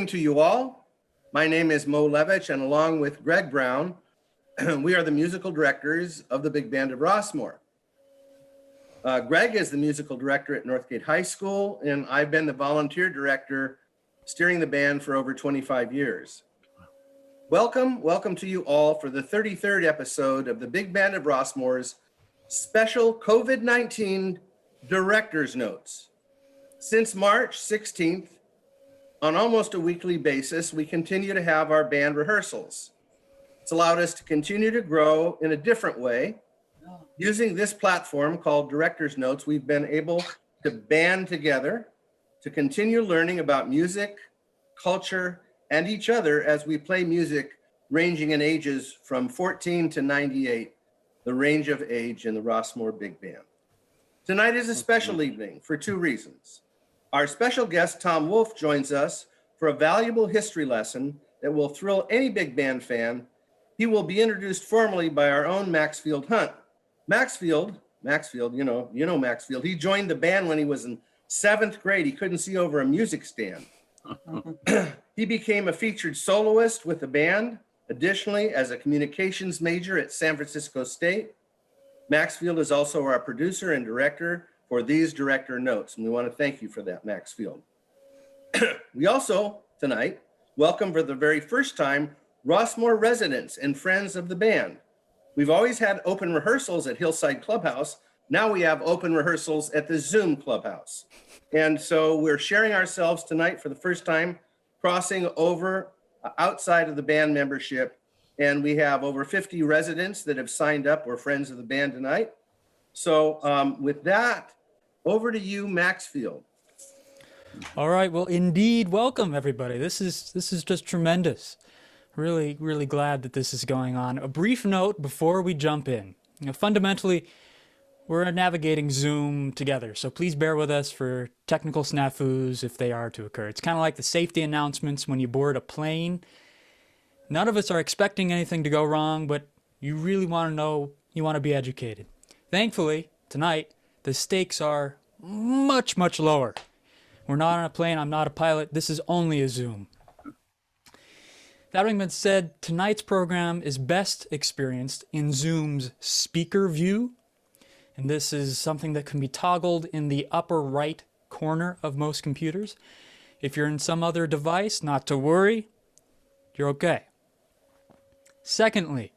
to you all. My name is Mo Levitch, and along with Greg Brown, we are the musical directors of the Big Band of Rossmoor. Greg is the musical director at Northgate High School, and I've been the volunteer director steering the band for over 25 years. Welcome to you all for the 33rd episode of the Big Band of Rossmoor's special COVID-19 Director's Notes. Since March 16th, on almost a weekly basis, we continue to have our band rehearsals. It's allowed us to continue to grow in a different way. Using this platform called Director's Notes, we've been able to band together to continue learning about music, culture, and each other as we play music ranging in ages from 14 to 98, the range of age in the Rossmoor Big Band. Tonight is a special evening for two reasons. Our special guest, Tom Wolfe, joins us for a valuable history lesson that will thrill any big band fan. He will be introduced formally by our own Maxfield Hunt. Maxfield, you know Maxfield. He joined the band when he was in 7th grade. He couldn't see over a music stand. He became a featured soloist with the band. Additionally, as a communications major at San Francisco State, Maxfield is also our producer and director for these director notes, and we want to thank you for that, Maxfield. We also, tonight, welcome for the very first time Rossmoor residents and friends of the band. We've always had open rehearsals at Hillside Clubhouse. Now we have open rehearsals at the Zoom Clubhouse. And so we're sharing ourselves tonight for the first time, crossing over outside of the band membership. And we have over 50 residents that have signed up or friends of the band tonight. So with that, over to you, Maxfield. All right. Well, indeed, welcome everybody. This is just tremendous. Really, really glad that this is going on. A brief note before we jump in. Fundamentally, we're navigating Zoom together, so please bear with us for technical snafus if they are to occur. It's kind of like the safety announcements when you board a plane. None of us are expecting anything to go wrong, but you really want to know, you want to be educated. Thankfully, tonight, the stakes are much, much lower. We're not on a plane. I'm not a pilot. This is only a Zoom. That having been said, tonight's program is best experienced in Zoom's speaker view. And this is something that can be toggled in the upper right corner of most computers. If you're in some other device, not to worry, you're okay. Secondly,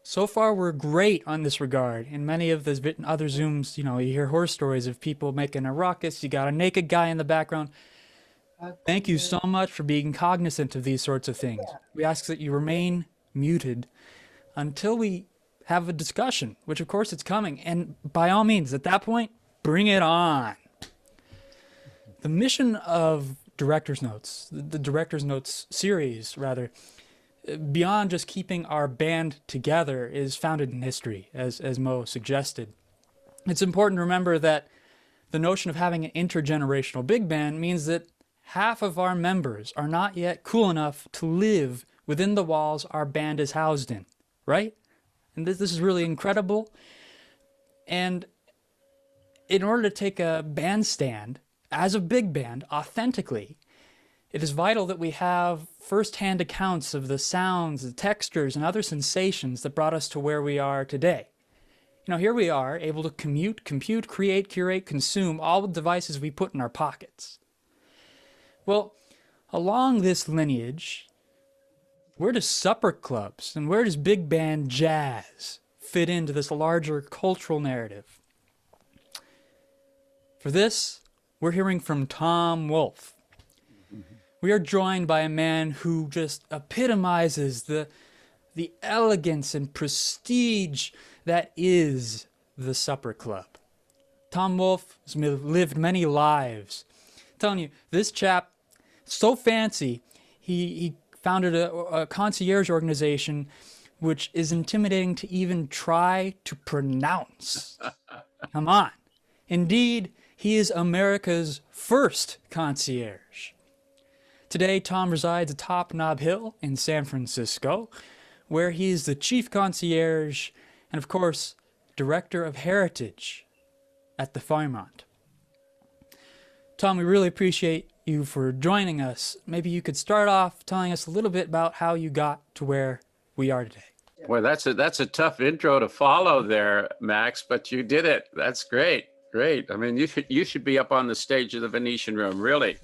so far we're great on this regard. In many of the other Zooms, you hear horror stories of people making a ruckus. You got a naked guy in the background. Thank you so much for being cognizant of these sorts of things. We ask that you remain muted until we have a discussion, which of course it's coming. And by all means, at that point, bring it on. The mission of Director's Notes, the Director's Notes series, rather, beyond just keeping our band together, is founded in history, as Mo suggested. It's important to remember that the notion of having an intergenerational big band means that half of our members are not yet cool enough to live within the walls our band is housed in, right? And this is really incredible. And in order to take a bandstand as a big band authentically, it is vital that we have first-hand accounts of the sounds, the textures, and other sensations that brought us to where we are today. Here we are, able to commute, compute, create, curate, consume all the devices we put in our pockets. Well, along this lineage, where does supper clubs and where does big band jazz fit into this larger cultural narrative? For this, we're hearing from Tom Wolfe. We are joined by a man who just epitomizes the elegance and prestige that is the supper club. Tom Wolfe has lived many lives. I'm telling you, this chap, so fancy, he founded a concierge organization which is intimidating to even try to pronounce. Come on. Indeed, he is America's first concierge. Today, Tom resides atop Nob Hill in San Francisco, where he is the chief concierge and, of course, director of heritage at the Fairmont. Tom, we really appreciate you for joining us. Maybe you could start off telling us a little bit about how you got to where we are today. Well, that's a tough intro to follow there, Max, but you did it. That's great. Great. I mean, you should be up on the stage of the Venetian Room, really.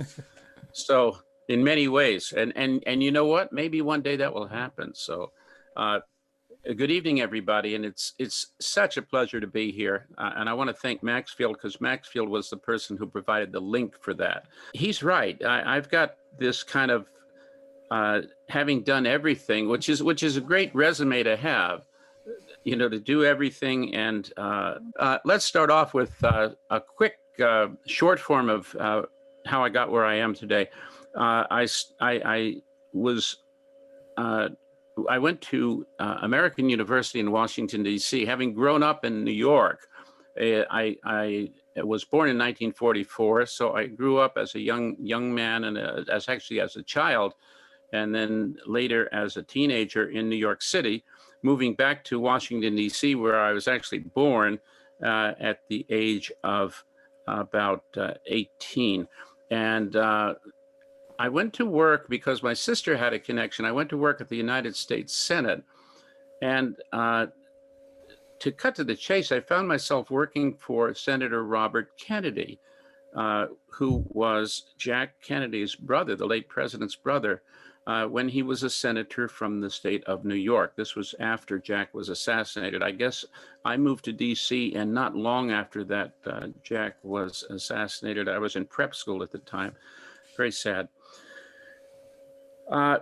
So in many ways, and you know what? Maybe one day that will happen. So good evening, everybody. And it's such a pleasure to be here. And I want to thank Maxfield, because Maxfield was the person who provided the link for that. He's right. I've got this kind of having done everything, which is a great resume to have, you know, to do everything. And let's start off with a quick short form of how I got where I am today. I went to American University in Washington, D.C. Having grown up in New York, I was born in 1944, so I grew up as a young man and as a child, and then later as a teenager in New York City, moving back to Washington, D.C., where I was actually born at the age of about 18. And I went to work because my sister had a connection. I went to work at the United States Senate. And to cut to the chase, I found myself working for Senator Robert Kennedy, who was Jack Kennedy's brother, the late president's brother, when he was a senator from the state of New York. This was after Jack was assassinated. I guess I moved to D.C., and not long after that, Jack was assassinated. I was in prep school at the time. Very sad.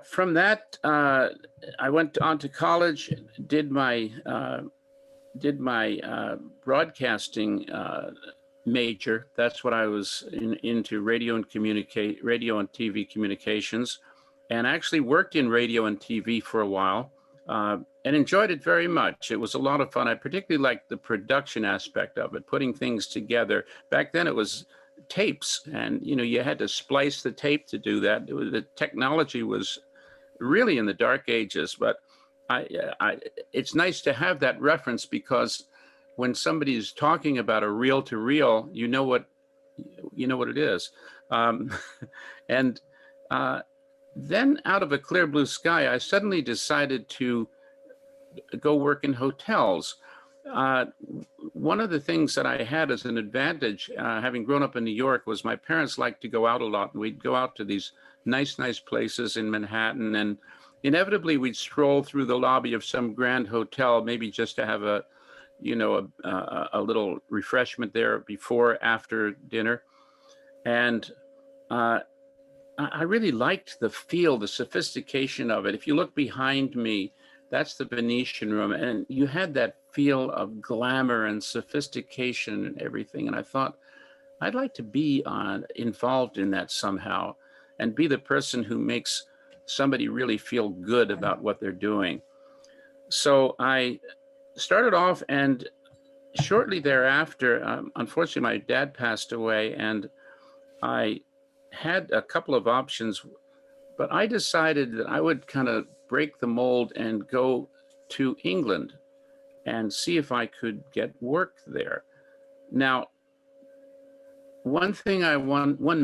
From that, I went on to college, did my broadcasting major. That's what I was into, radio and TV communications, and actually worked in radio and TV for a while, and enjoyed it very much. It was a lot of fun. I particularly liked the production aspect of it, putting things together. Back then it was tapes, and you know, you had to splice the tape to do that. The technology was really in the dark ages, but it's nice to have that reference, because when somebody is talking about a reel to reel, you know what it is. And then out of a clear blue sky, I suddenly decided to go work in hotels. One of the things that I had as an advantage, having grown up in New York, was my parents liked to go out a lot. And we'd go out to these nice places in Manhattan, and inevitably we'd stroll through the lobby of some grand hotel, maybe just to have a little refreshment there before, after dinner. And I really liked the feel, the sophistication of it. If you look behind me, that's the Venetian Room, and you had that feel of glamour and sophistication and everything. And I thought, I'd like to be involved in that somehow, and be the person who makes somebody really feel good about what they're doing. So I started off, and shortly thereafter, unfortunately, my dad passed away, and I had a couple of options, but I decided that I would kind of break the mold and go to England and see if I could get work there. Now, one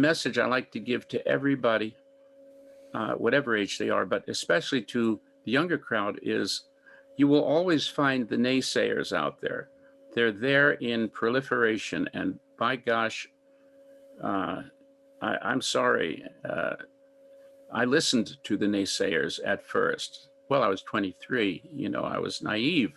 message I like to give to everybody, whatever age they are, but especially to the younger crowd, is you will always find the naysayers out there. They're there in proliferation, and by gosh, I'm sorry. I listened to the naysayers at first. Well, I was 23, you know, I was naive.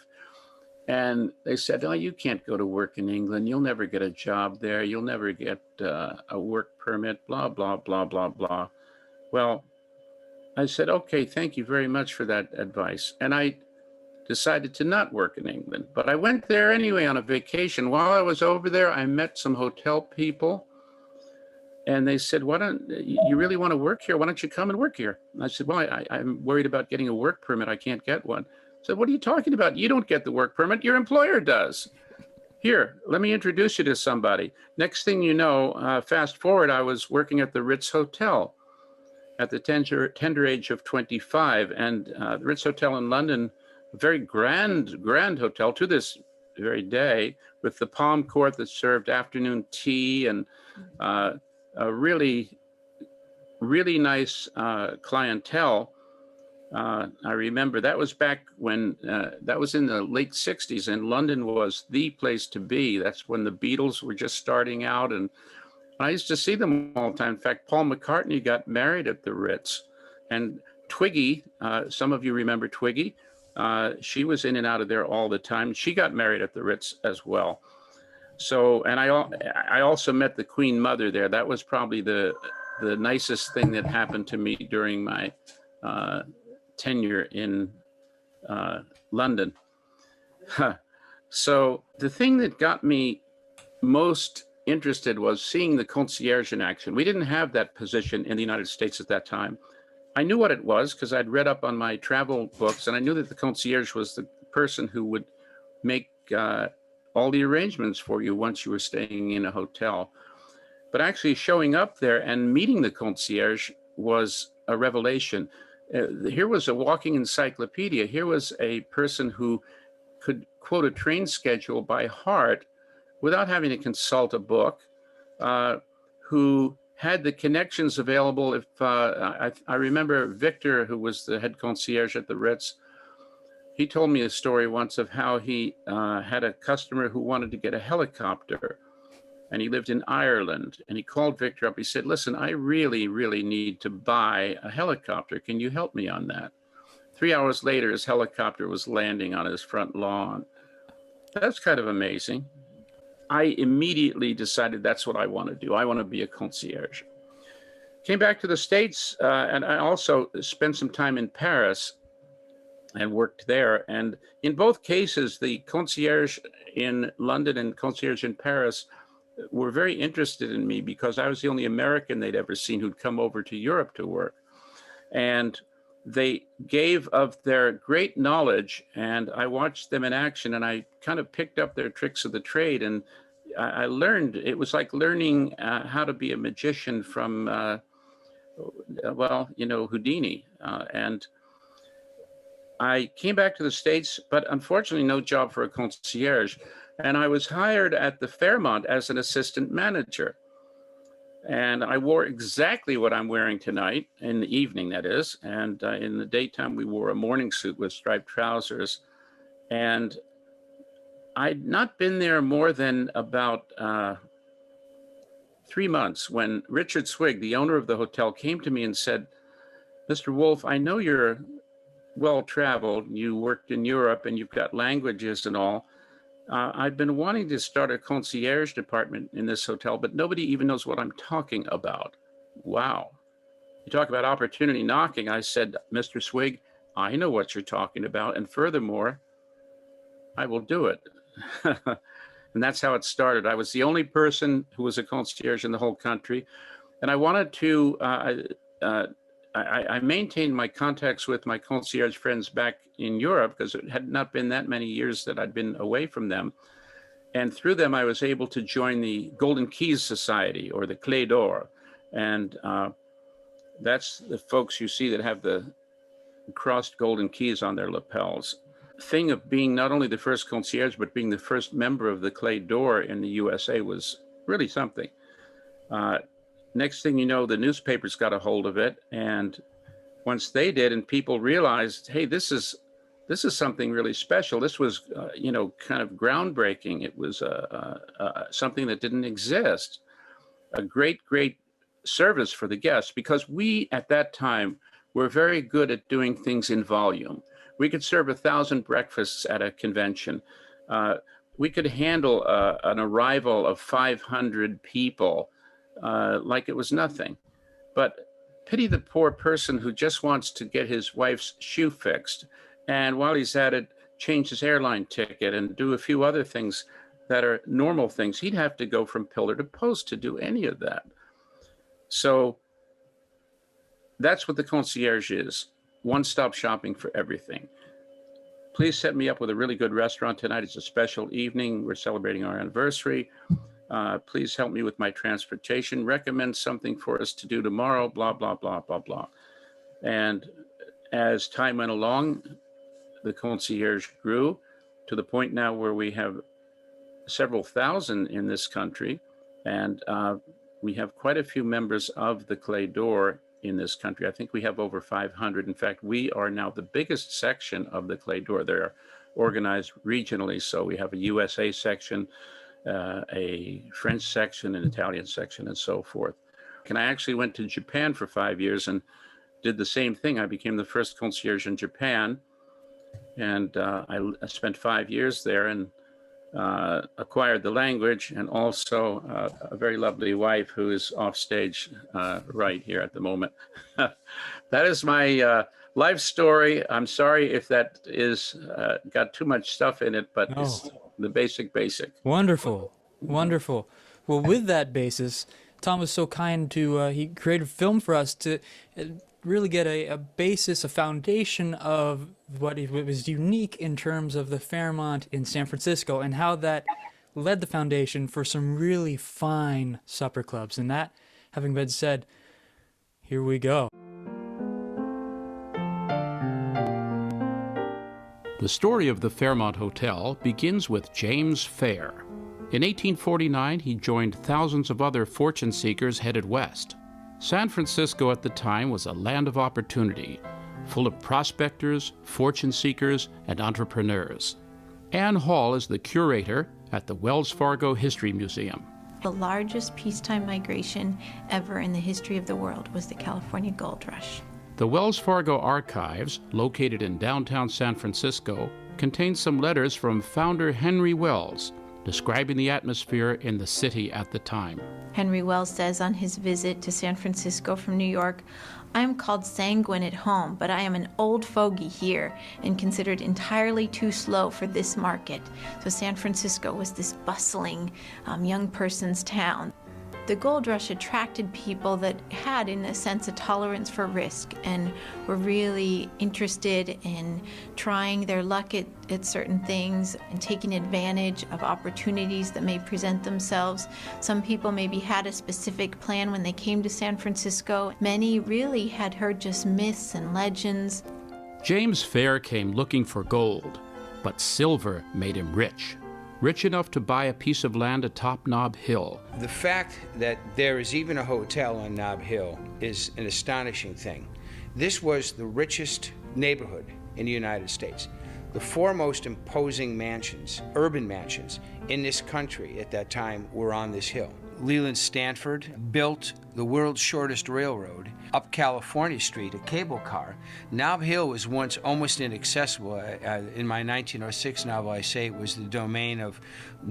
And they said, oh, you can't go to work in England. You'll never get a job there. You'll never get a work permit, blah, blah, blah, blah, blah. Well, I said, okay, thank you very much for that advice. And I decided to not work in England. But I went there anyway on a vacation. While I was over there, I met some hotel people. And they said, why don't you really want to work here? Why don't you come and work here? And I said, well, I'm worried about getting a work permit. I can't get one. I said, what are you talking about? You don't get the work permit. Your employer does. Here, let me introduce you to somebody. Next thing you know, fast forward, I was working at the Ritz Hotel at the tender age of 25. And the Ritz Hotel in London, a very grand hotel to this very day, with the palm court that served afternoon tea and a really really nice clientele. I remember that was back when, that was in the late 60s, and London was the place to be. That's when the Beatles were just starting out, and I used to see them all the time. In fact, Paul McCartney got married at the Ritz, and Twiggy, some of you remember Twiggy, she was in and out of there all the time. She got married at the Ritz as well. So, and I also met the Queen Mother there. That was probably the nicest thing that happened to me during my tenure in London. So the thing that got me most interested was seeing the concierge in action. We didn't have that position in the United States at that time. I knew what it was because I'd read up on my travel books, and I knew that the concierge was the person who would make all the arrangements for you once you were staying in a hotel. But actually showing up there and meeting the concierge was a revelation. Here was a walking encyclopedia. Here was a person who could quote a train schedule by heart without having to consult a book, who had the connections available. If I remember Victor, who was the head concierge at the Ritz, he told me a story once of how he had a customer who wanted to get a helicopter, and he lived in Ireland, and he called Victor up. He said, listen, I really, really need to buy a helicopter. Can you help me on that? 3 hours later, his helicopter was landing on his front lawn. That's kind of amazing. I immediately decided that's what I want to do. I want to be a concierge. Came back to the States, and I also spent some time in Paris and worked there. And in both cases, the concierge in London and concierge in Paris were very interested in me because I was the only American they'd ever seen who'd come over to Europe to work. And they gave of their great knowledge, and I watched them in action, and I kind of picked up their tricks of the trade. And I learned, it was like learning how to be a magician from, well, you know, Houdini. And I came back to the States, but unfortunately no job for a concierge. And I was hired at the Fairmont as an assistant manager. And I wore exactly what I'm wearing tonight, in the evening, that is. And in the daytime, we wore a morning suit with striped trousers. And I'd not been there more than about 3 months when Richard Swig, the owner of the hotel, came to me and said, Mr. Wolfe, I know you're well-traveled. You worked in Europe and you've got languages and all. I've been wanting to start a concierge department in this hotel, but nobody even knows what I'm talking about. Wow. You talk about opportunity knocking. I said, Mr. Swig, I know what you're talking about. And furthermore, I will do it. And that's how it started. I was the only person who was a concierge in the whole country. And I wanted to, I maintained my contacts with my concierge friends back in Europe because it had not been that many years that I'd been away from them. And through them, I was able to join the Golden Keys Society, or the Clé d'Or. And that's the folks you see that have the crossed golden keys on their lapels. Thing of being not only the first concierge, but being the first member of the Clé d'Or in the USA was really something. Next thing you know, the newspapers got a hold of it. And once they did, and people realized, hey, this is something really special. This was, you know, kind of groundbreaking. It was something that didn't exist. A great, great service for the guests, because we at that time were very good at doing things in volume. We could serve 1,000 breakfasts at a convention. We could handle an arrival of 500 people like it was nothing. But pity the poor person who just wants to get his wife's shoe fixed, and while he's at it, change his airline ticket and do a few other things that are normal things. He'd have to go from pillar to post to do any of that. So that's what the concierge is. One-stop shopping for everything. Please set me up with a really good restaurant tonight. It's a special evening. We're celebrating our anniversary. Please help me with my transportation. Recommend something for us to do tomorrow, blah, blah, blah, blah, blah. And as time went along, the concierge grew to the point now where we have several thousand in this country. And we have quite a few members of the Clé d'Or in this country. I think we have over 500. In fact, we are now the biggest section of the Clay Door. They're organized regionally. So we have a USA section, a French section, an Italian section, and so forth. And I actually went to Japan for 5 years and did the same thing. I became the first concierge in Japan. And I spent 5 years there and acquired the language, and also a very lovely wife who is off stage right here at the moment. That is my life story. I'm sorry if that is got too much stuff in it, but No. it's the basic. Wonderful, wonderful. Well, with that basis, Tom was so kind to, he created a film for us to really get a basis, a foundation of what was unique in terms of the Fairmont in San Francisco and how that led the foundation for some really fine supper clubs. And that, having been said, here we go. The story of the Fairmont Hotel begins with James Fair. In 1849, he joined thousands of other fortune seekers headed west. San Francisco at the time was a land of opportunity, full of prospectors, fortune seekers, and entrepreneurs. Ann Hall is the curator at the Wells Fargo History Museum. The largest peacetime migration ever in the history of the world was the California Gold Rush. The Wells Fargo Archives, located in downtown San Francisco, contain some letters from founder Henry Wells, describing the atmosphere in the city at the time. Henry Wells says on his visit to San Francisco from New York, "I am called sanguine at home, but I am an old fogey here and considered entirely too slow for this market." So San Francisco was this bustling young person's town. The gold rush attracted people that had, in a sense, a tolerance for risk and were really interested in trying their luck at certain things and taking advantage of opportunities that may present themselves. Some people maybe had a specific plan when they came to San Francisco. Many really had heard just myths and legends. James Fair came looking for gold, but silver made him rich enough to buy a piece of land atop Nob Hill. The fact that there is even a hotel on Nob Hill is an astonishing thing. This was the richest neighborhood in the United States. The four most imposing mansions, urban mansions, in this country at that time were on this hill. Leland Stanford built the world's shortest railroad up California Street, a cable car. Nob Hill was once almost inaccessible. In my 1906 novel, I say it was the domain of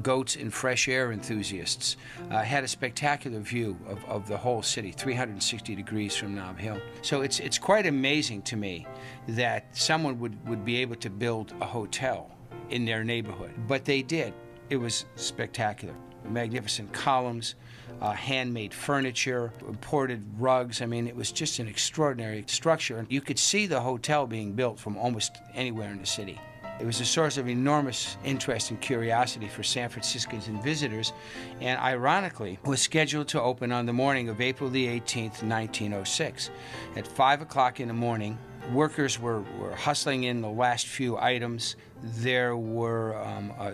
goats and fresh air enthusiasts. Had a spectacular view of the whole city, 360 degrees from Nob Hill. So it's quite amazing to me that someone would be able to build a hotel in their neighborhood. But they did. It was spectacular. Magnificent columns, handmade furniture, imported rugs. I mean, it was just an extraordinary structure. And you could see the hotel being built from almost anywhere in the city. It was a source of enormous interest and curiosity for San Franciscans and visitors, and ironically, was scheduled to open on the morning of April the 18th, 1906. At 5 o'clock in the morning, workers were hustling in the last few items. There were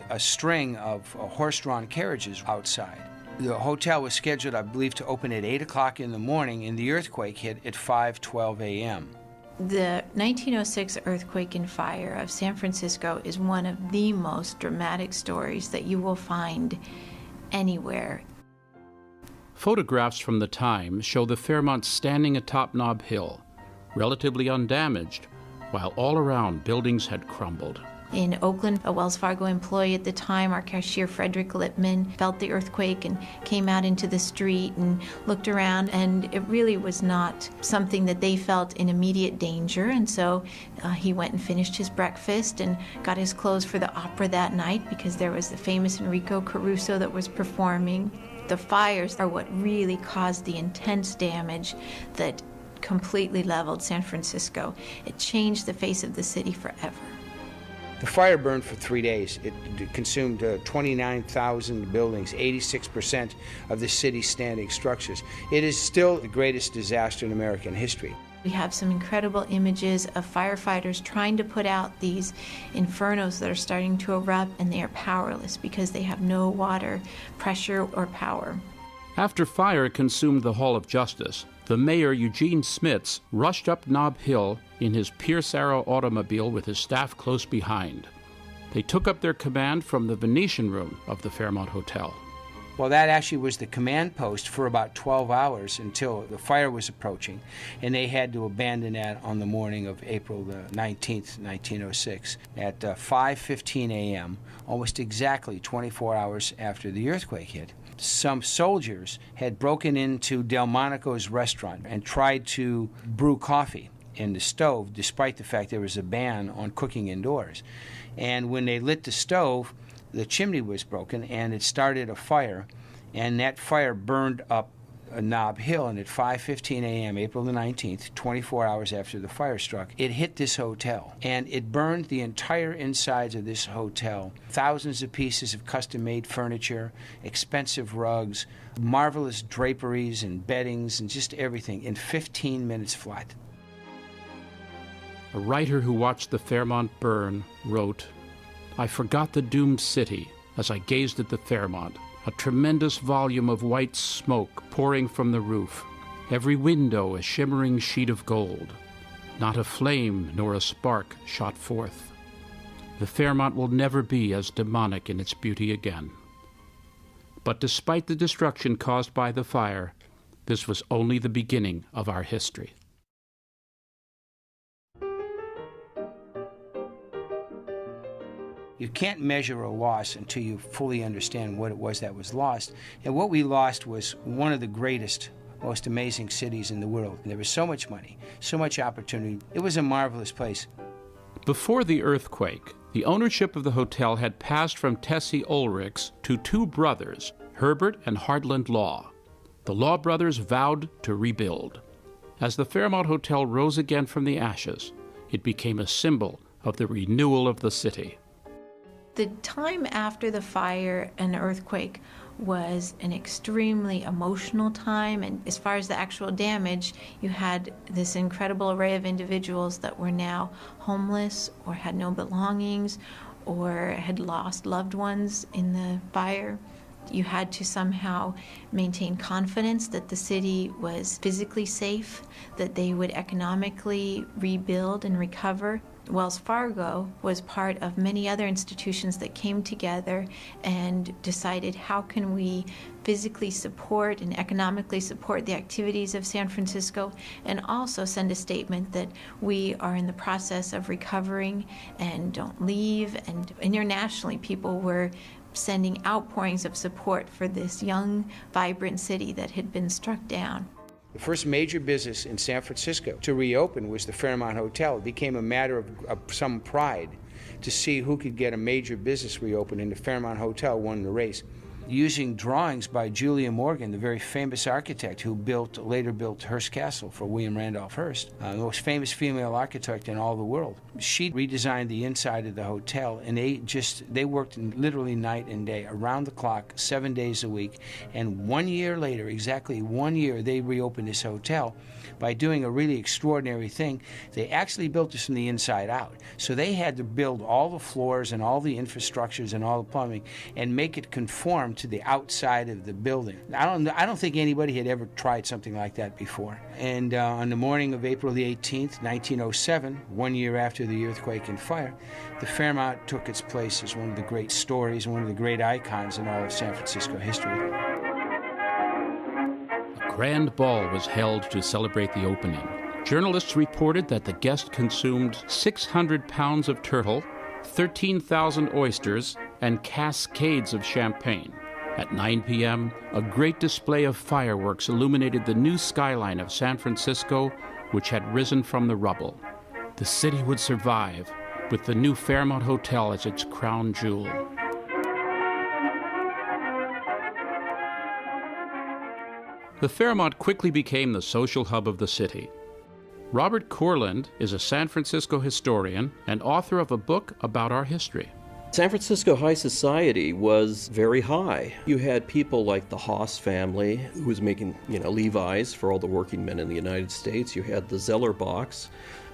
a string of horse-drawn carriages outside. The hotel was scheduled, I believe, to open at 8 o'clock in the morning, and the earthquake hit at 5:12 a.m. The 1906 earthquake and fire of San Francisco is one of the most dramatic stories that you will find anywhere. Photographs from the time show the Fairmont standing atop Nob Hill, relatively undamaged, while all around buildings had crumbled. In Oakland, a Wells Fargo employee at the time, our cashier Frederick Lippman, felt the earthquake and came out into the street and looked around, and it really was not something that they felt in immediate danger. And so he went and finished his breakfast and got his clothes for the opera that night, because there was the famous Enrico Caruso that was performing. The fires are what really caused the intense damage that completely leveled San Francisco. It changed the face of the city forever. The fire burned for 3 days. It consumed 29,000 buildings, 86% of the city's standing structures. It is still the greatest disaster in American history. We have some incredible images of firefighters trying to put out these infernos that are starting to erupt, and they are powerless because they have no water, pressure, or power. After fire consumed the Hall of Justice, the mayor, Eugene Smits, rushed up Nob Hill in his Pierce Arrow automobile with his staff close behind. They took up their command from the Venetian room of the Fairmont Hotel. Well, that actually was the command post for about 12 hours until the fire was approaching, and they had to abandon that on the morning of April the 19th, 1906, at 5:15 a.m., almost exactly 24 hours after the earthquake hit. Some soldiers had broken into Delmonico's restaurant and tried to brew coffee in the stove, despite the fact there was a ban on cooking indoors. And when they lit the stove, the chimney was broken, and it started a fire, and that fire burned up Nob Hill, and at 5:15 a.m., April the 19th, 24 hours after the fire struck, it hit this hotel, and it burned the entire insides of this hotel. Thousands of pieces of custom-made furniture, expensive rugs, marvelous draperies and beddings, and just everything in 15 minutes flat. A writer who watched the Fairmont burn wrote, "I forgot the doomed city as I gazed at the Fairmont, a tremendous volume of white smoke pouring from the roof, every window a shimmering sheet of gold. Not a flame nor a spark shot forth. The Fairmont will never be as demonic in its beauty again." But despite the destruction caused by the fire, this was only the beginning of our history. You can't measure a loss until you fully understand what it was that was lost. And what we lost was one of the greatest, most amazing cities in the world. And there was so much money, so much opportunity. It was a marvelous place. Before the earthquake, the ownership of the hotel had passed from Tessie Ulrichs to two brothers, Herbert and Hardland Law. The Law brothers vowed to rebuild. As the Fairmont Hotel rose again from the ashes, it became a symbol of the renewal of the city. The time after the fire and earthquake was an extremely emotional time, and as far as the actual damage, you had this incredible array of individuals that were now homeless or had no belongings or had lost loved ones in the fire. You had to somehow maintain confidence that the city was physically safe, that they would economically rebuild and recover. Wells Fargo was part of many other institutions that came together and decided, how can we physically support and economically support the activities of San Francisco, and also send a statement that we are in the process of recovering and don't leave. And internationally, people were sending outpourings of support for this young, vibrant city that had been struck down. The first major business in San Francisco to reopen was the Fairmont Hotel. It became a matter of some pride to see who could get a major business reopened, and the Fairmont Hotel won the race. Using drawings by Julia Morgan, the very famous architect who later built Hearst Castle for William Randolph Hearst, the most famous female architect in all the world. She redesigned the inside of the hotel, and they worked literally night and day, around the clock, 7 days a week. And 1 year later, exactly 1 year, they reopened this hotel by doing a really extraordinary thing. They actually built this from the inside out. So they had to build all the floors and all the infrastructures and all the plumbing and make it conform to the outside of the building. I don't think anybody had ever tried something like that before. And on the morning of April the 18th, 1907, 1 year after the earthquake and fire, the Fairmont took its place as one of the great stories, one of the great icons in all of San Francisco history. A grand ball was held to celebrate the opening. Journalists reported that the guests consumed 600 pounds of turtle, 13,000 oysters, and cascades of champagne. At 9 p.m., a great display of fireworks illuminated the new skyline of San Francisco, which had risen from the rubble. The city would survive, with the new Fairmont Hotel as its crown jewel. The Fairmont quickly became the social hub of the city. Robert Corland is a San Francisco historian and author of a book about our history. San Francisco high society was very high. You had people like the Haas family, who was making, Levi's for all the working men in the United States. You had the Zellerbachs,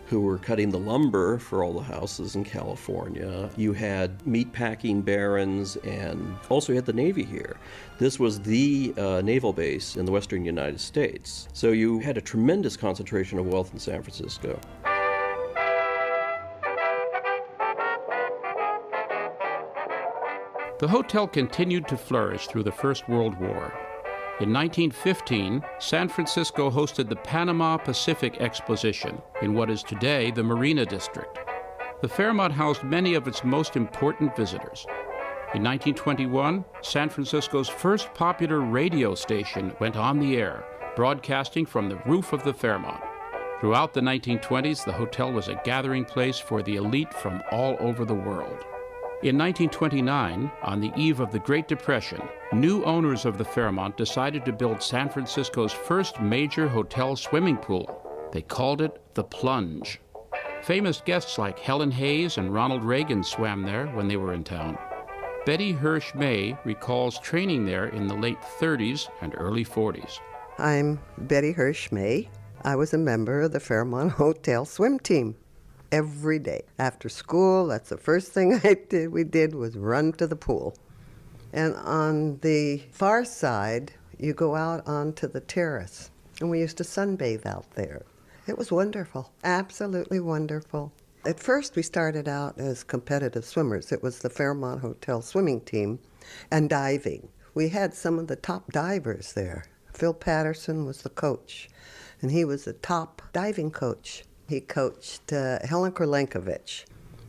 who were cutting the lumber for all the houses in California. You had meatpacking barons, and also you had the Navy here. This was the naval base in the western United States. So you had a tremendous concentration of wealth in San Francisco. The hotel continued to flourish through the First World War. In 1915, San Francisco hosted the Panama Pacific Exposition in what is today the Marina District. The Fairmont housed many of its most important visitors. In 1921, San Francisco's first popular radio station went on the air, broadcasting from the roof of the Fairmont. Throughout the 1920s, the hotel was a gathering place for the elite from all over the world. In 1929, on the eve of the Great Depression, new owners of the Fairmont decided to build San Francisco's first major hotel swimming pool. They called it the Plunge. Famous guests like Helen Hayes and Ronald Reagan swam there when they were in town. Betty Hirsch May recalls training there in the late 30s and early 40s. I'm Betty Hirsch May. I was a member of the Fairmont Hotel swim team. Every day after school, that's the first thing we did was run to the pool. And on the far side, you go out onto the terrace, and we used to sunbathe out there. It was wonderful, absolutely wonderful. At first, we started out as competitive swimmers. It was the Fairmont Hotel swimming team and diving. We had some of the top divers there. Phil Patterson was the coach, and he was the top diving coach. He coached Helen Kurlenkovich,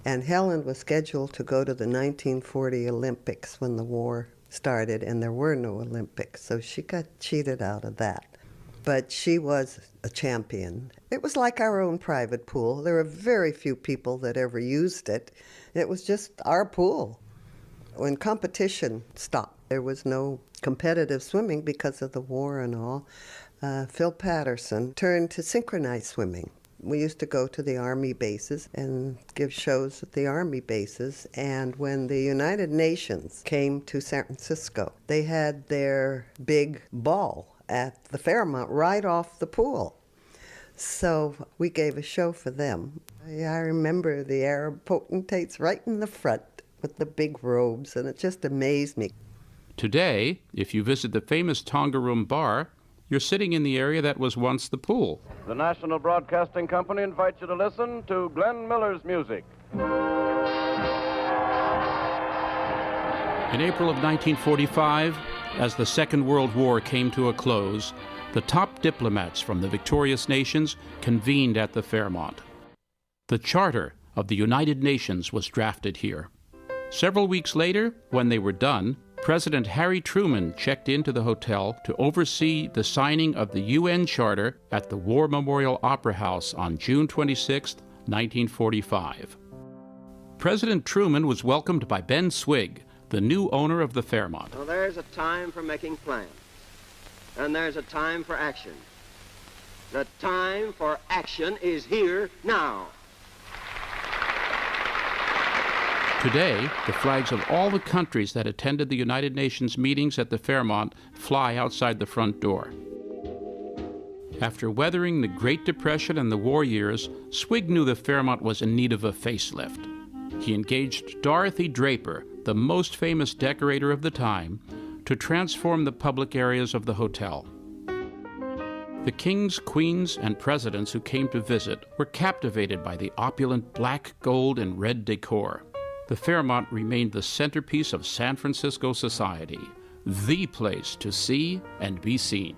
and Helen was scheduled to go to the 1940 Olympics when the war started, and there were no Olympics, so she got cheated out of that. But she was a champion. It was like our own private pool. There were very few people that ever used it. It was just our pool. When competition stopped, there was no competitive swimming because of the war and all. Phil Patterson turned to synchronized swimming. We used to go to the Army bases and give shows at the Army bases. And when the United Nations came to San Francisco, they had their big ball at the Fairmont right off the pool. So we gave a show for them. I remember the Arab potentates right in the front with the big robes, and it just amazed me. Today, if you visit the famous Tonga Room Bar, you're sitting in the area that was once the pool. The National Broadcasting Company invites you to listen to Glenn Miller's music. In April of 1945, as the Second World War came to a close, the top diplomats from the victorious nations convened at the Fairmont. The Charter of the United Nations was drafted here. Several weeks later, when they were done, President Harry Truman checked into the hotel to oversee the signing of the UN Charter at the War Memorial Opera House on June 26, 1945. President Truman was welcomed by Ben Swig, the new owner of the Fairmont. Well, there's a time for making plans, and there's a time for action. The time for action is here now. Today, the flags of all the countries that attended the United Nations meetings at the Fairmont fly outside the front door. After weathering the Great Depression and the war years, Swig knew the Fairmont was in need of a facelift. He engaged Dorothy Draper, the most famous decorator of the time, to transform the public areas of the hotel. The kings, queens, and presidents who came to visit were captivated by the opulent black, gold, and red decor. The Fairmont remained the centerpiece of San Francisco society, the place to see and be seen.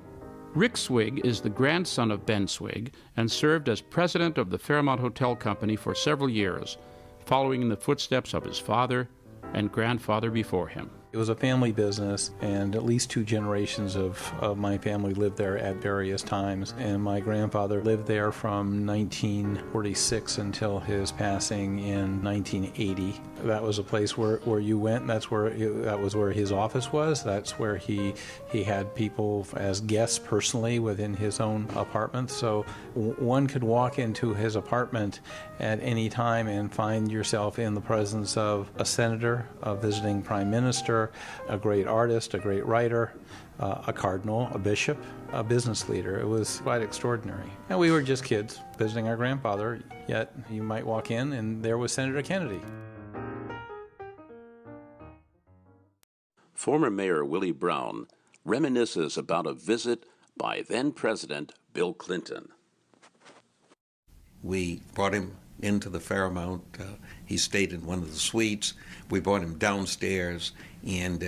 Rick Swig is the grandson of Ben Swig and served as president of the Fairmont Hotel Company for several years, following in the footsteps of his father and grandfather before him. It was a family business, and at least two generations of my family lived there at various times. And my grandfather lived there from 1946 until his passing in 1980. That was a place where you went. That was where his office was. That's where he had people as guests personally within his own apartment. So one could walk into his apartment at any time and find yourself in the presence of a senator, a visiting prime minister, a great artist, a great writer, a cardinal, a bishop, a business leader. It was quite extraordinary. And we were just kids visiting our grandfather, yet you might walk in and there was Senator Kennedy. Former Mayor Willie Brown reminisces about a visit by then-President Bill Clinton. We brought him into the Fairmont. He stayed in one of the suites. We brought him downstairs, and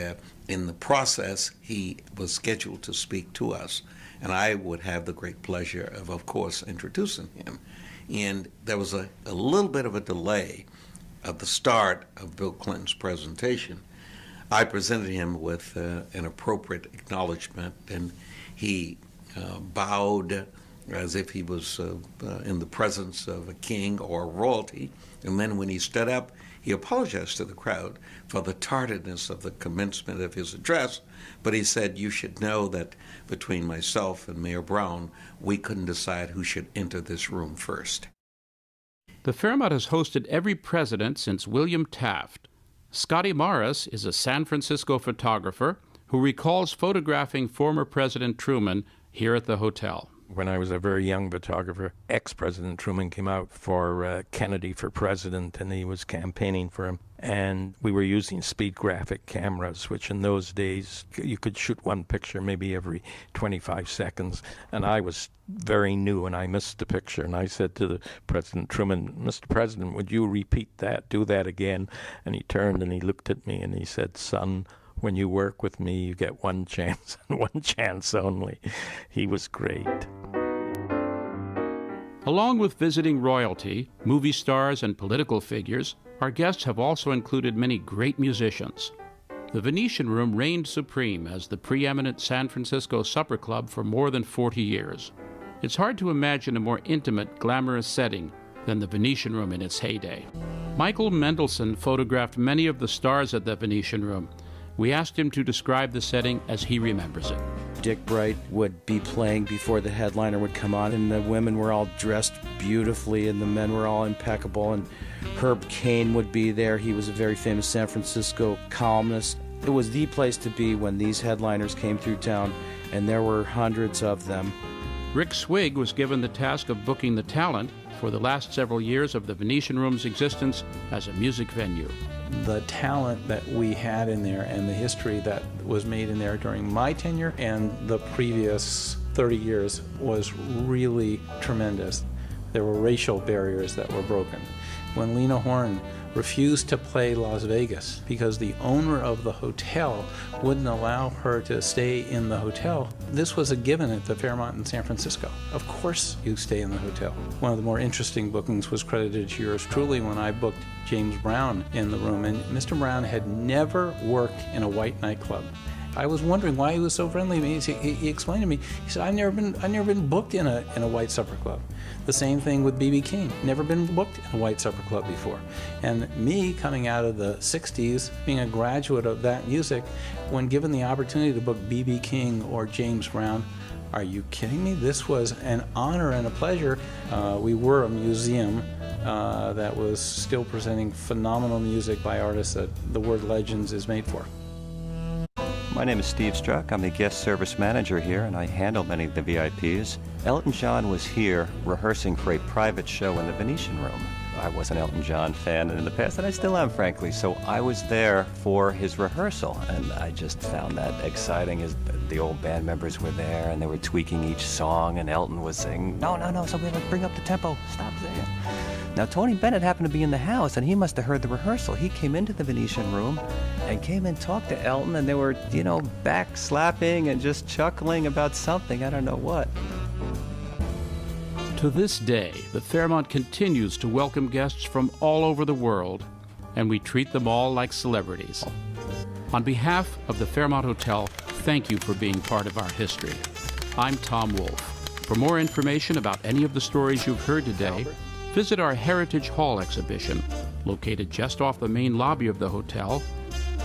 in the process, he was scheduled to speak to us. And I would have the great pleasure of course, introducing him. And there was a little bit of a delay at the start of Bill Clinton's presentation. I presented him with an appropriate acknowledgement, and he bowed as if he was in the presence of a king or royalty. And then when he stood up, he apologized to the crowd for the tardiness of the commencement of his address, but he said, "You should know that between myself and Mayor Brown, we couldn't decide who should enter this room first." The Fairmont has hosted every president since William Taft. Scotty Morris is a San Francisco photographer who recalls photographing former President Truman here at the hotel. When I was a very young photographer, ex-President Truman came out for Kennedy for president, and he was campaigning for him. And we were using speed graphic cameras, which in those days, you could shoot one picture maybe every 25 seconds. And I was very new, and I missed the picture. And I said to the President Truman, "Mr. President, would you repeat that, do that again?" And he turned and he looked at me and he said, "Son, when you work with me, you get one chance and one chance only." He was great. Along with visiting royalty, movie stars, and political figures, our guests have also included many great musicians. The Venetian Room reigned supreme as the preeminent San Francisco supper club for more than 40 years. It's hard to imagine a more intimate, glamorous setting than the Venetian Room in its heyday. Michael Mendelsohn photographed many of the stars at the Venetian Room. We asked him to describe the setting as he remembers it. Dick Bright would be playing before the headliner would come on, and the women were all dressed beautifully, and the men were all impeccable, and Herb Cain would be there. He was a very famous San Francisco columnist. It was the place to be when these headliners came through town, and there were hundreds of them. Rick Swig was given the task of booking the talent for the last several years of the Venetian Room's existence as a music venue. The talent that we had in there and the history that was made in there during my tenure and the previous 30 years was really tremendous. There were racial barriers that were broken. When Lena Horne refused to play Las Vegas because the owner of the hotel wouldn't allow her to stay in the hotel, this was a given at the Fairmont in San Francisco. Of course you stay in the hotel. One of the more interesting bookings was credited to yours truly when I booked James Brown in the room, and Mr. Brown had never worked in a white nightclub. I was wondering why he was so friendly. He explained to me, he said, I've never been booked in a white supper club. The same thing with B.B. King. Never been booked in a white supper club before. And me, coming out of the 60s, being a graduate of that music, when given the opportunity to book B.B. King or James Brown, are you kidding me? This was an honor and a pleasure. We were a museum that was still presenting phenomenal music by artists that the word legends is made for. My name is Steve Struck. I'm the guest service manager here, and I handle many of the VIPs. Elton John was here rehearsing for a private show in the Venetian Room. I was an Elton John fan in the past, and I still am, frankly, so I was there for his rehearsal, and I just found that exciting as the old band members were there, and they were tweaking each song, and Elton was saying, no, so we have to bring up the tempo, stop there. Now, Tony Bennett happened to be in the house, and he must have heard the rehearsal. He came into the Venetian Room and came and talked to Elton, and they were, back slapping and just chuckling about something, I don't know what. To this day, the Fairmont continues to welcome guests from all over the world, and we treat them all like celebrities. On behalf of the Fairmont Hotel, thank you for being part of our history. I'm Tom Wolfe. For more information about any of the stories you've heard today, visit our Heritage Hall exhibition, located just off the main lobby of the hotel,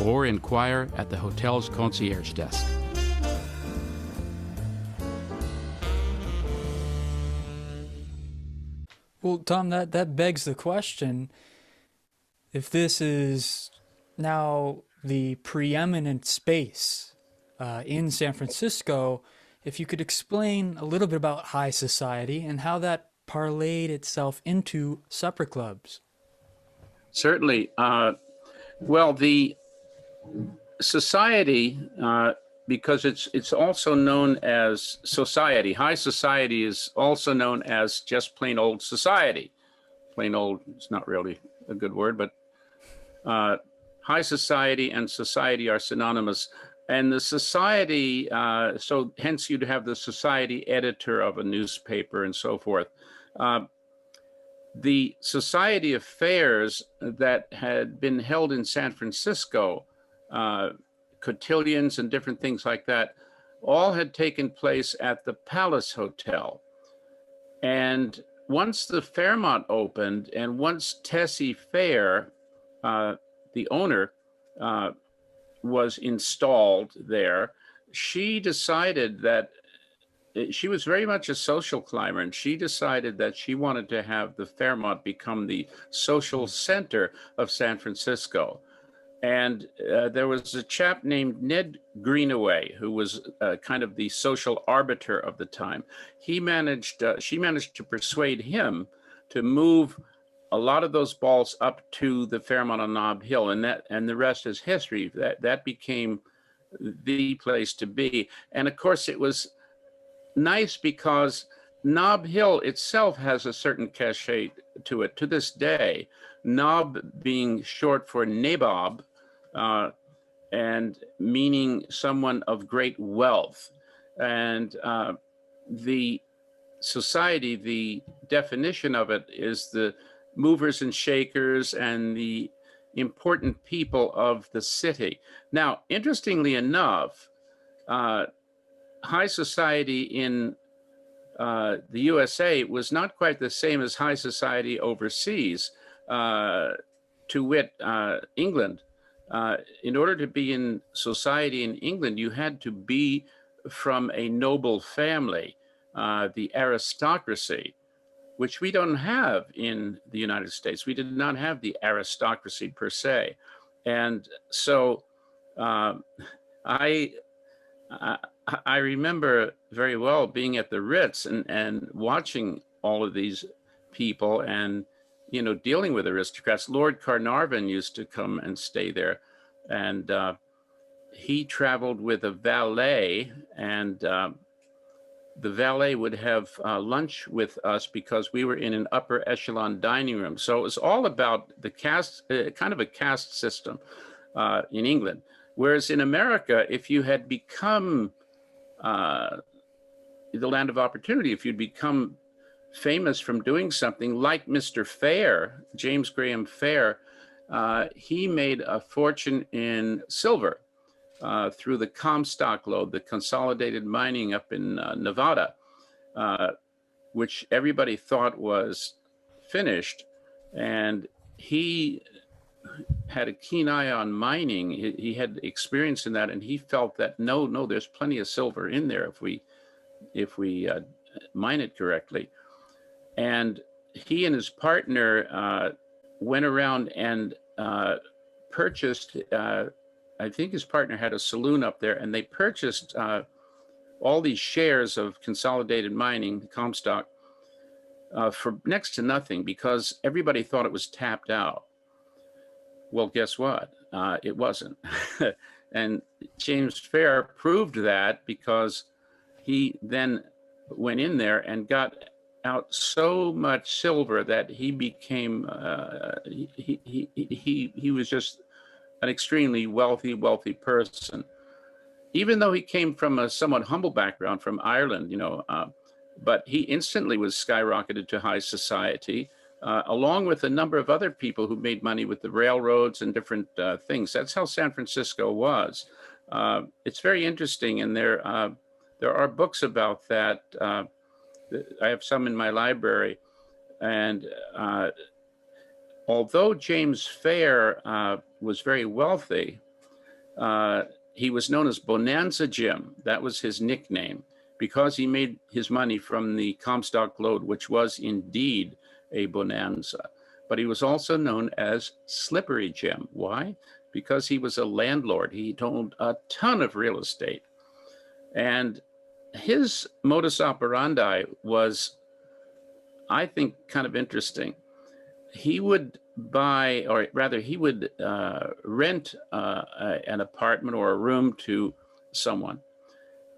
or inquire at the hotel's concierge desk. Well, Tom, that begs the question, if this is now the preeminent space in San Francisco, if you could explain a little bit about high society and how that parlayed itself into supper clubs. Certainly. Well, the society, because it's also known as society. High society is also known as just plain old society. Plain old is not really a good word, but high society and society are synonymous. And the society, so hence you'd have the society editor of a newspaper and so forth. The society affairs that had been held in San Francisco, cotillions and different things like that, all had taken place at the Palace Hotel. And once the Fairmont opened, and once Tessie Fair, the owner, was installed there, she decided that she was very much a social climber, and she decided that she wanted to have the Fairmont become the social center of San Francisco. And there was a chap named Ned Greenaway, who was kind of the social arbiter of the time. She managed to persuade him to move a lot of those balls up to the Fairmont on Nob Hill, and the rest is history. That became the place to be. And of course, it was nice because Nob Hill itself has a certain cachet to it to this day. Nob being short for nabob, and meaning someone of great wealth. And the society, the definition of it is the movers and shakers and the important people of the city. Now, interestingly enough, high society in the USA was not quite the same as high society overseas, to wit, England. In order to be in society in England, you had to be from a noble family, the aristocracy, which we don't have in the United States. We did not have the aristocracy per se. And so I remember very well being at the Ritz and watching all of these people and, dealing with aristocrats. Lord Carnarvon used to come and stay there, and he traveled with a valet, and the valet would have lunch with us because we were in an upper echelon dining room. So it was all about the caste, kind of a caste system in England. Whereas in America, if you had become the land of opportunity, if you'd become famous from doing something like Mr. Fair, James Graham Fair, he made a fortune in silver through the Comstock lode, the consolidated mining up in Nevada, which everybody thought was finished. And he had a keen eye on mining. He had experience in that, and he felt that no, there's plenty of silver in there if we mine it correctly. And he and his partner went around and purchased. I think his partner had a saloon up there, and they purchased all these shares of Consolidated Mining, Comstock, for next to nothing because everybody thought it was tapped out. Well, guess what? It wasn't. And James Fair proved that because he then went in there and got out so much silver that he became, he was just an extremely wealthy person. Even though he came from a somewhat humble background from Ireland, but he instantly was skyrocketed to high society, along with a number of other people who made money with the railroads and different things. That's how San Francisco was. It's very interesting, and there are books about that. I have some in my library, and although James Fair was very wealthy, he was known as Bonanza Jim. That was his nickname because he made his money from the Comstock lode, which was indeed a bonanza. But he was also known as Slippery Jim. Why? Because he was a landlord. He owned a ton of real estate. And his modus operandi was, I think, kind of interesting. He would buy, or rather, he would rent an apartment or a room to someone,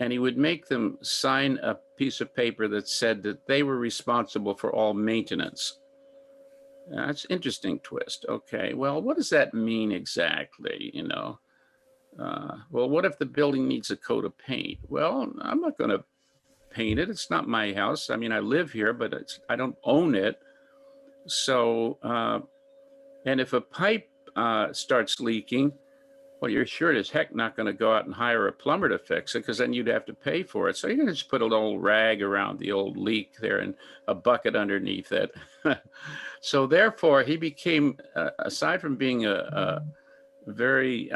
and he would make them sign a piece of paper that said that they were responsible for all maintenance. That's an interesting twist. Okay, well, what does that mean exactly? You know, well, what if the building needs a coat of paint? Well, I'm not going to paint it. It's not my house. I mean, I live here, but I don't own it. So, and if a pipe starts leaking, well, you're sure as heck not going to go out and hire a plumber to fix it, because then you'd have to pay for it. So you're going to just put an old rag around the old leak there and a bucket underneath it. So therefore, he became, aside from being a very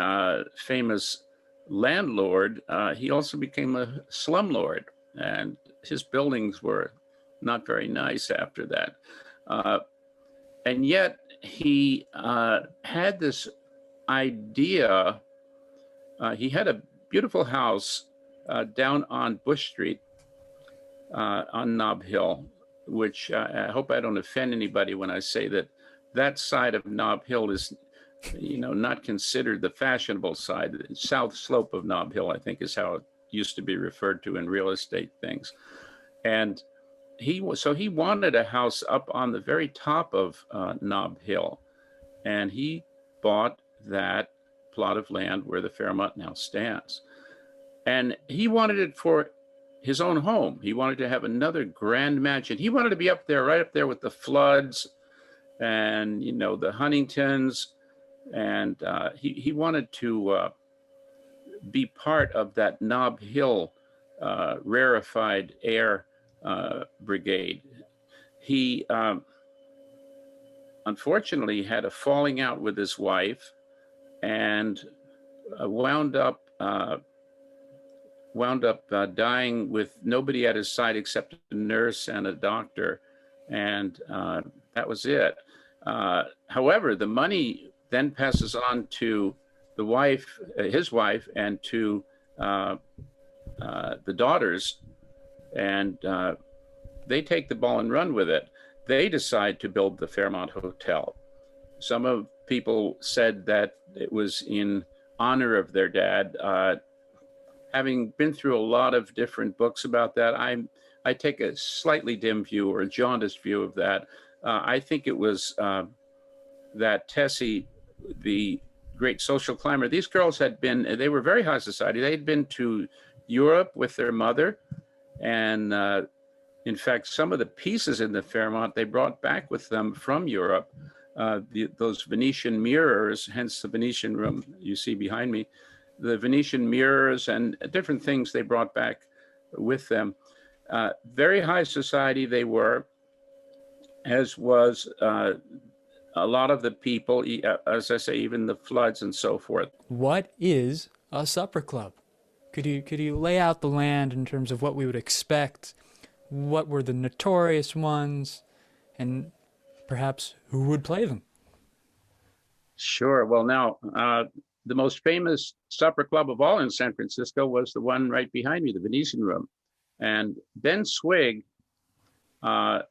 famous landlord, he also became a slumlord, and his buildings were not very nice after that. And yet he had this idea. He had a beautiful house down on Bush Street on Nob Hill, which I hope I don't offend anybody when I say that that side of Nob Hill is, you know, not considered the fashionable side. The south slope of Nob Hill, I think, is how it used to be referred to in real estate things. And he wanted a house up on the very top of Nob Hill, and he bought that plot of land where the Fairmont now stands. And he wanted it for his own home. He wanted to have another grand mansion. He wanted to be up there, right up there with the Floods and, you know, the Huntingtons. And he wanted to be part of that Nob Hill rarefied air brigade. He unfortunately had a falling out with his wife and wound up dying with nobody at his side except a nurse and a doctor, and that was it. However, the money then passes on to the wife, his wife, and to the daughters, and they take the ball and run with it. They decide to build the Fairmont Hotel. Some of people said that it was in honor of their dad. Having been through a lot of different books about that, I take a slightly dim view or a jaundiced view of that. I think it was that Tessie, the great social climber, these girls they were very high society. They had been to Europe with their mother, and in fact, some of the pieces in the Fairmont they brought back with them from Europe. Those Venetian mirrors, hence the Venetian room you see behind me, the Venetian mirrors and different things they brought back with them. Very high society they were, as was a lot of the people, as I say, even the Floods and so forth. What is a supper club? Could you lay out the land in terms of what we would expect? What were the notorious ones, and perhaps who would play them? Sure. Well, now, the most famous supper club of all in San Francisco was the one right behind me, the Venetian Room. And Ben Swig bought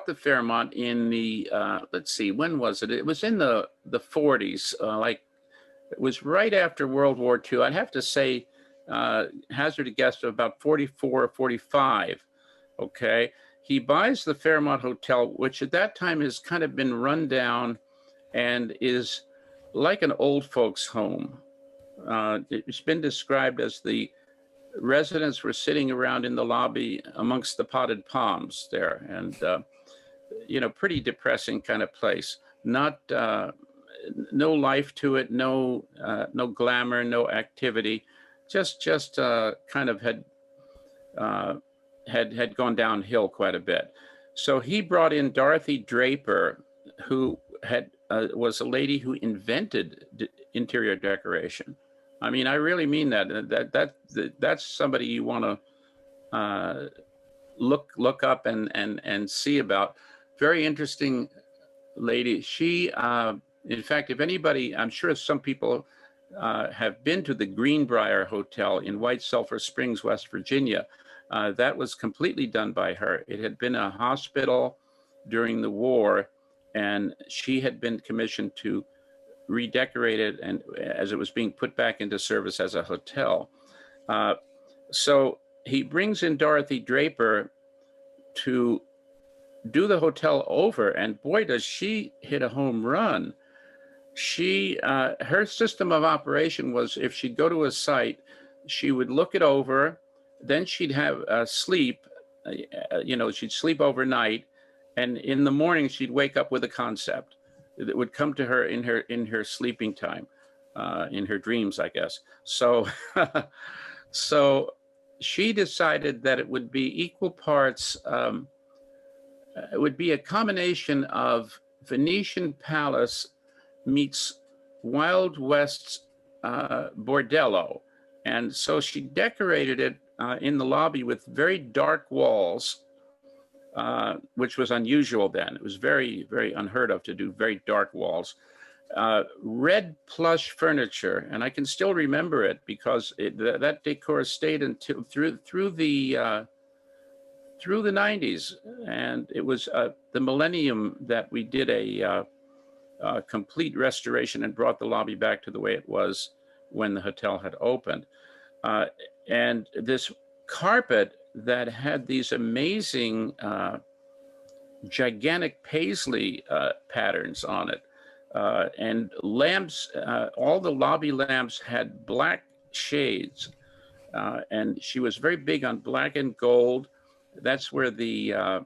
the Fairmont in the, let's see, when was it? It was in the 40s, it was right after World War II. I'd have to say, hazard a guess of about 44 or 45, okay? He buys the Fairmont Hotel, which at that time has kind of been run down and is like an old folks' home. It's been described as the residents were sitting around in the lobby amongst the potted palms there, and pretty depressing kind of place. Not no life to it, no glamour, no activity. Just kind of had gone downhill quite a bit. So he brought in Dorothy Draper, who was a lady who invented interior decoration. I mean, I really mean that. That's somebody you want to look up and see about. Very interesting lady. She, in fact, if anybody, I'm sure some people have been to the Greenbrier Hotel in White Sulphur Springs, West Virginia, that was completely done by her. It had been a hospital during the war, and she had been commissioned to redecorate it, and as it was being put back into service as a hotel. So he brings in Dorothy Draper to do the hotel over, and boy, does she hit a home run. She, her system of operation was, if she'd go to a site, she would look it over, then she'd have sleep, she'd sleep overnight, and in the morning she'd wake up with a concept that would come to her in her sleeping time, in her dreams, I guess. So, so she decided that it would be equal parts. It would be a combination of Venetian Palace meets Wild West bordello. And so she decorated it in the lobby with very dark walls, which was unusual then. It was very, very unheard of to do very dark walls. Red plush furniture, and I can still remember it because that decor stayed until through the 90s, and it was the millennium that we did a complete restoration and brought the lobby back to the way it was when the hotel had opened. And this carpet that had these amazing gigantic paisley patterns on it, and lamps, all the lobby lamps had black shades, and she was very big on black and gold. That's where a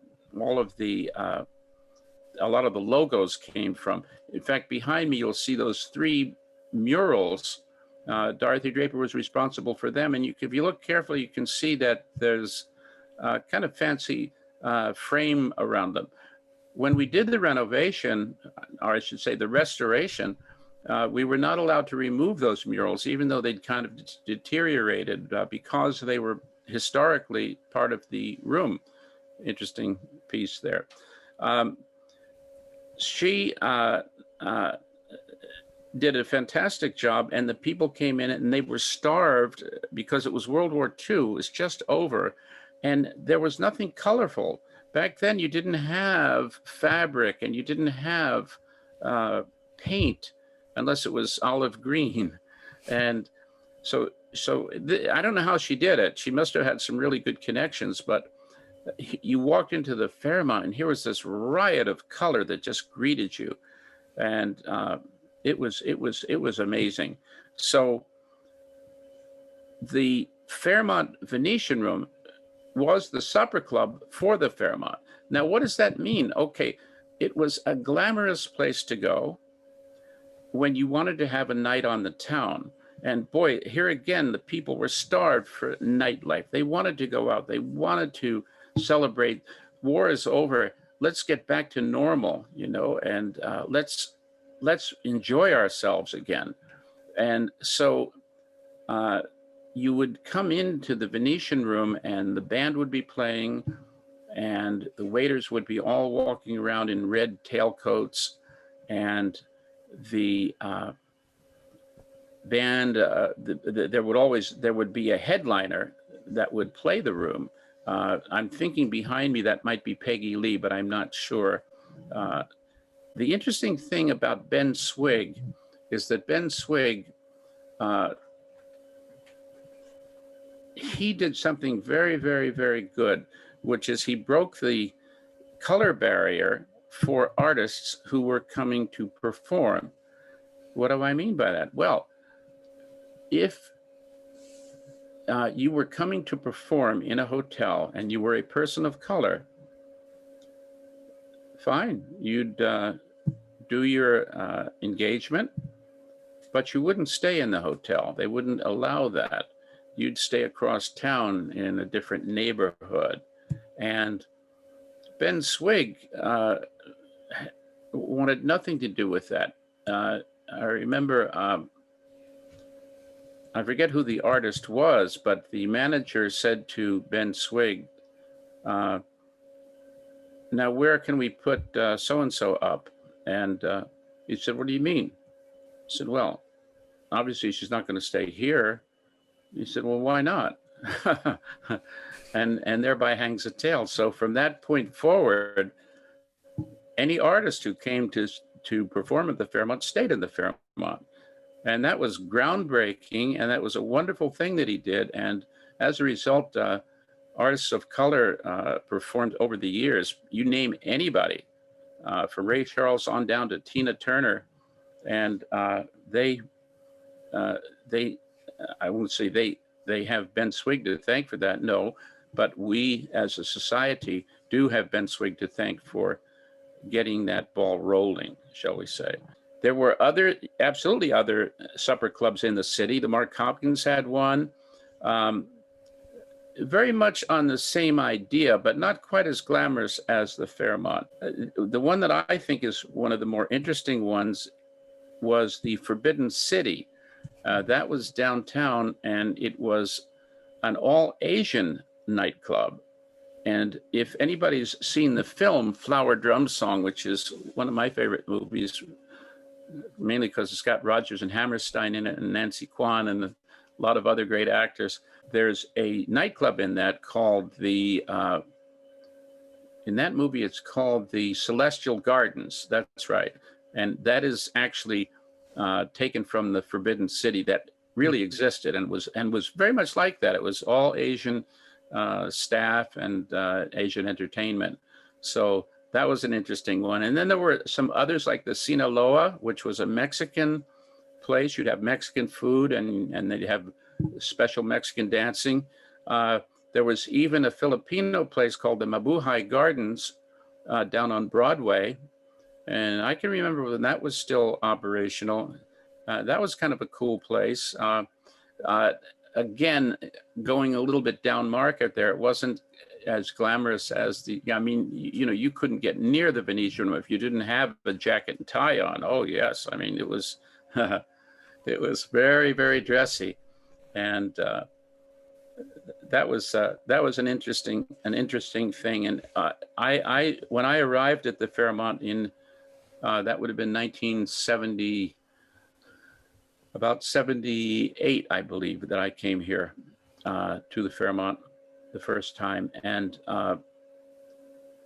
lot of the logos came from. In fact, behind me, you'll see those 3 murals. Dorothy Draper was responsible for them. And if you look carefully, you can see that there's kind of fancy frame around them. When we did the renovation, or I should say the restoration, we were not allowed to remove those murals, even though they'd kind of deteriorated because they were historically part of the room. Interesting piece there. She did a fantastic job, and the people came in and they were starved because it was World War II. It was just over, and there was nothing colorful. Back then, you didn't have fabric and you didn't have paint unless it was olive green. And so I don't know how she did it. She must have had some really good connections, but you walked into the Fairmont and here was this riot of color that just greeted you. And it was amazing. So the Fairmont Venetian Room was the supper club for the Fairmont. Now, what does that mean? Okay, it was a glamorous place to go when you wanted to have a night on the town. And boy, here again, the people were starved for nightlife. They wanted to go out. They wanted to celebrate. War is over. Let's get back to normal, and let's enjoy ourselves again. And so you would come into the Venetian Room and the band would be playing and the waiters would be all walking around in red tailcoats, and the band, there would be a headliner that would play the room. I'm thinking behind me that might be Peggy Lee, but I'm not sure. The interesting thing about Ben Swig is that Ben Swig, he did something very, very, very good, which is he broke the color barrier for artists who were coming to perform. What do I mean by that? Well, if you were coming to perform in a hotel and you were a person of color, fine, you'd do your engagement, but you wouldn't stay in the hotel. They wouldn't allow that. You'd stay across town in a different neighborhood. And Ben Swig wanted nothing to do with that. I remember, I forget who the artist was, but the manager said to Ben Swig, now where can we put so-and-so up? And he said, what do you mean? I said, well, obviously she's not going to stay here. He said, well, why not? and thereby hangs a tale. So from that point forward, any artist who came to perform at the Fairmont stayed in the Fairmont. And that was groundbreaking, and that was a wonderful thing that he did. And as a result, artists of color performed over the years. You name anybody, from Ray Charles on down to Tina Turner, and they I won't say they have Ben Swig to thank for that, no, but we as a society do have Ben Swig to thank for getting that ball rolling, shall we say. There were absolutely other supper clubs in the city. The Mark Hopkins had one, very much on the same idea, but not quite as glamorous as the Fairmont. The one that I think is one of the more interesting ones was the Forbidden City. That was downtown, and it was an all-Asian nightclub. And if anybody's seen the film Flower Drum Song, which is one of my favorite movies, mainly because it's got Rodgers and Hammerstein in it and Nancy Kwan and a lot of other great actors, there's a nightclub in that called in that movie, it's called the Celestial Gardens. That's right. And that is actually taken from the Forbidden City that really existed and was very much like that. It was all Asian staff and Asian entertainment. So that was an interesting one. And then there were some others like the Sinaloa, which was a Mexican place. You'd have Mexican food and they'd have special Mexican dancing. There was even a Filipino place called the Mabuhay Gardens down on Broadway. And I can remember when that was still operational. That was kind of a cool place. Again, going a little bit down market there, it wasn't as glamorous as you couldn't get near the Venetian Room if you didn't have a jacket and tie on. Oh yes, I mean, it was, it was very, very dressy. And that was an interesting thing. And I when I arrived at the Fairmont in that would have been 1970, about 78, I believe, that I came here to the Fairmont the first time. And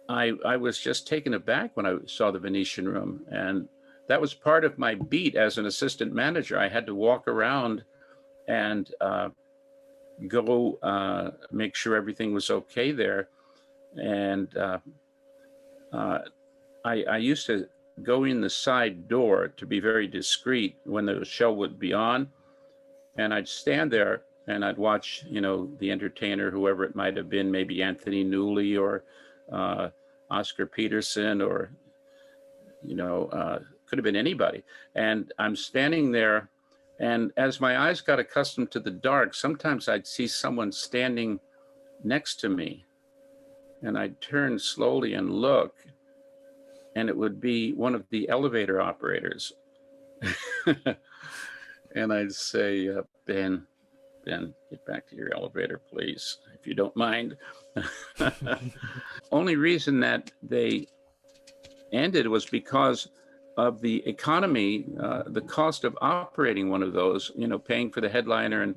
I was just taken aback when I saw the Venetian Room. And that was part of my beat as an assistant manager. I had to walk around and go make sure everything was okay there. And I used to go in the side door to be very discreet when the show would be on. And I'd stand there and I'd watch, the entertainer, whoever it might have been, maybe Anthony Newley or Oscar Peterson or, could have been anybody. And I'm standing there, and as my eyes got accustomed to the dark, sometimes I'd see someone standing next to me, and I'd turn slowly and look, and it would be one of the elevator operators. And I'd say, Ben, get back to your elevator, please, if you don't mind. Only reason that they ended was because of the economy, the cost of operating one of those, paying for the headliner and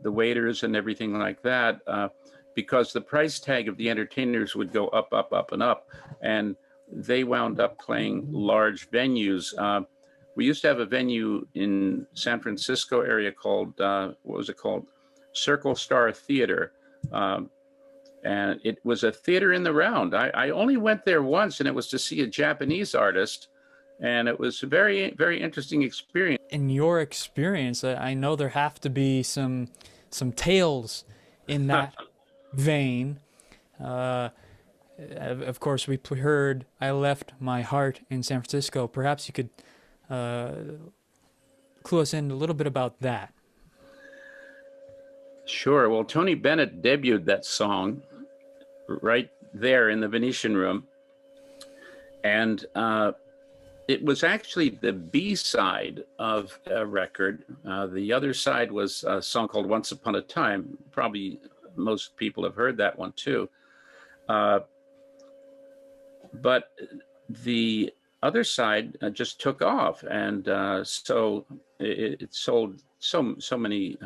the waiters and everything like that, because the price tag of the entertainers would go up, up, up, and up. And they wound up playing large venues. We used to have a venue in San Francisco area called, what was it called? Circle Star Theater. And it was a theater in the round. I only went there once, and it was to see a Japanese artist. And it was a very, very interesting experience. In your experience, I know there have to be some tales in that vein. Of course, we heard I Left My Heart in San Francisco. Perhaps you could clue us in a little bit about that. Sure. Well, Tony Bennett debuted that song right there in the Venetian Room. And it was actually the B-side of a record. The other side was a song called Once Upon a Time. Probably most people have heard that one too. But the other side just took off, and so it sold so many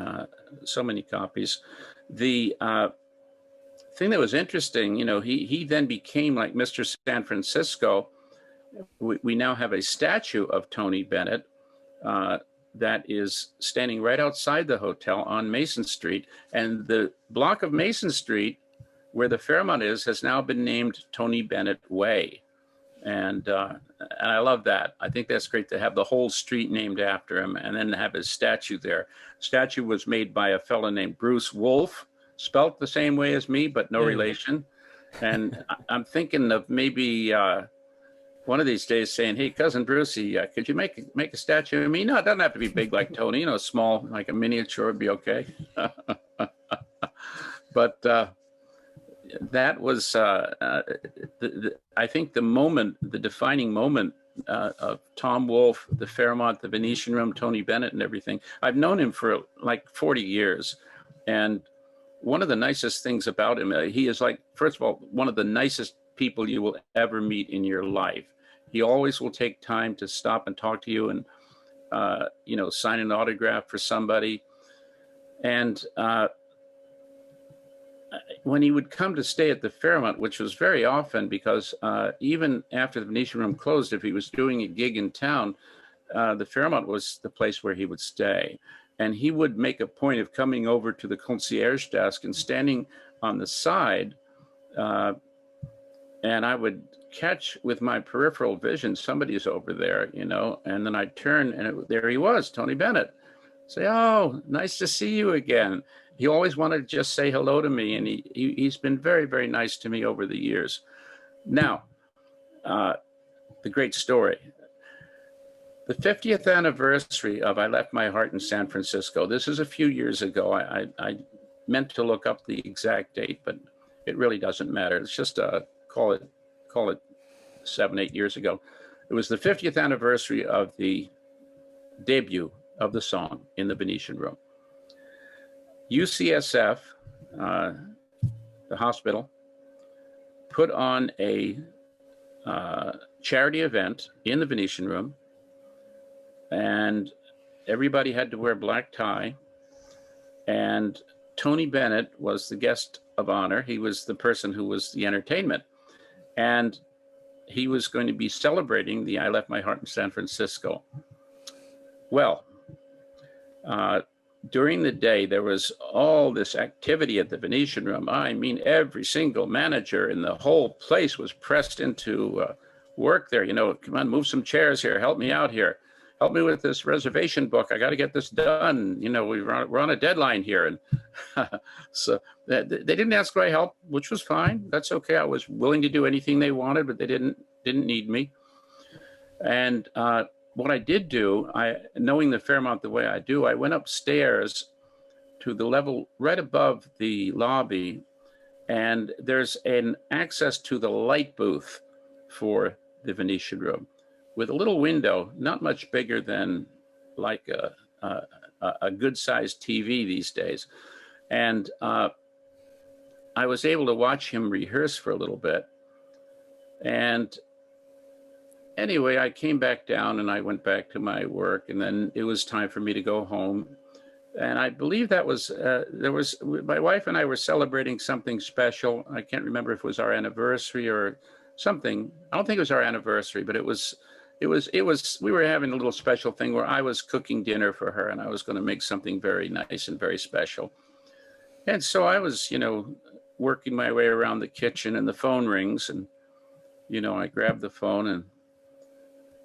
copies. The thing that was interesting, he then became like Mr. San Francisco. We now have a statue of Tony Bennett that is standing right outside the hotel on Mason Street, and the block of Mason Street where the Fairmont is has now been named Tony Bennett Way. And I love that. I think that's great to have the whole street named after him and then have his statue there. Statue was made by a fellow named Bruce Wolfe, spelt the same way as me, but no relation. And I'm thinking of maybe one of these days saying, "Hey, cousin Brucey, could you make a statue of me?" No, it doesn't have to be big like Tony. Small, like a miniature would be okay. But that was, I think, the defining moment of Tom Wolfe, the Fairmont, the Venetian Room, Tony Bennett, and everything. I've known him for like 40 years, and one of the nicest things about him, he is like, first of all, one of the nicest people you will ever meet in your life. He always will take time to stop and talk to you and, sign an autograph for somebody. And when he would come to stay at the Fairmont, which was very often because even after the Venetian Room closed, if he was doing a gig in town, the Fairmont was the place where he would stay. And he would make a point of coming over to the concierge desk and standing on the side. And I would catch with my peripheral vision, somebody's over there, and then I'd turn and there he was, Tony Bennett. Say, "Oh, nice to see you again." He always wanted to just say hello to me, and he's been very, very nice to me over the years. Now, the great story. The 50th anniversary of I Left My Heart in San Francisco. This is a few years ago. I meant to look up the exact date, but it really doesn't matter. It's just call it 7-8 years ago. It was the 50th anniversary of the debut of the song in the Venetian Room. UCSF, the hospital, put on a charity event in the Venetian Room, and everybody had to wear black tie. And Tony Bennett was the guest of honor. He was the person who was the entertainment. And he was going to be celebrating the I Left My Heart in San Francisco. Well, during the day, there was all this activity at the Venetian Room. I mean, every single manager in the whole place was pressed into work there. Come on, move some chairs here. Help me out here. Help me with this reservation book. I got to get this done. We're on a deadline here. And so they didn't ask for my help, which was fine. That's okay. I was willing to do anything they wanted, but they didn't need me. And what I did do, knowing the Fairmont the way I do, I went upstairs to the level right above the lobby, and there's an access to the light booth for the Venetian Room with a little window, not much bigger than like a good-sized TV these days. And I was able to watch him rehearse for a little bit. And anyway, I came back down and I went back to my work, and then it was time for me to go home. And I believe that was, my wife and I were celebrating something special. I can't remember if it was our anniversary or something. I don't think it was our anniversary, but we were having a little special thing where I was cooking dinner for her, and I was going to make something very nice and very special. And so I was, working my way around the kitchen, and the phone rings, and, I grabbed the phone, and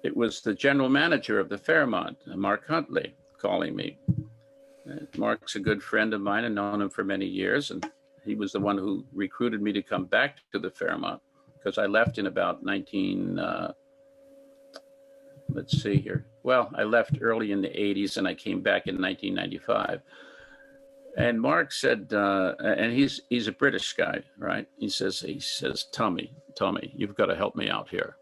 it was the general manager of the Fairmont, Mark Huntley, calling me. Mark's a good friend of mine and known him for many years, and he was the one who recruited me to come back to the Fairmont, because I left in about let's see here. Well, I left early in the 80s and I came back in 1995. And Mark said, and he's a British guy, right? He says, Tommy, you've got to help me out here.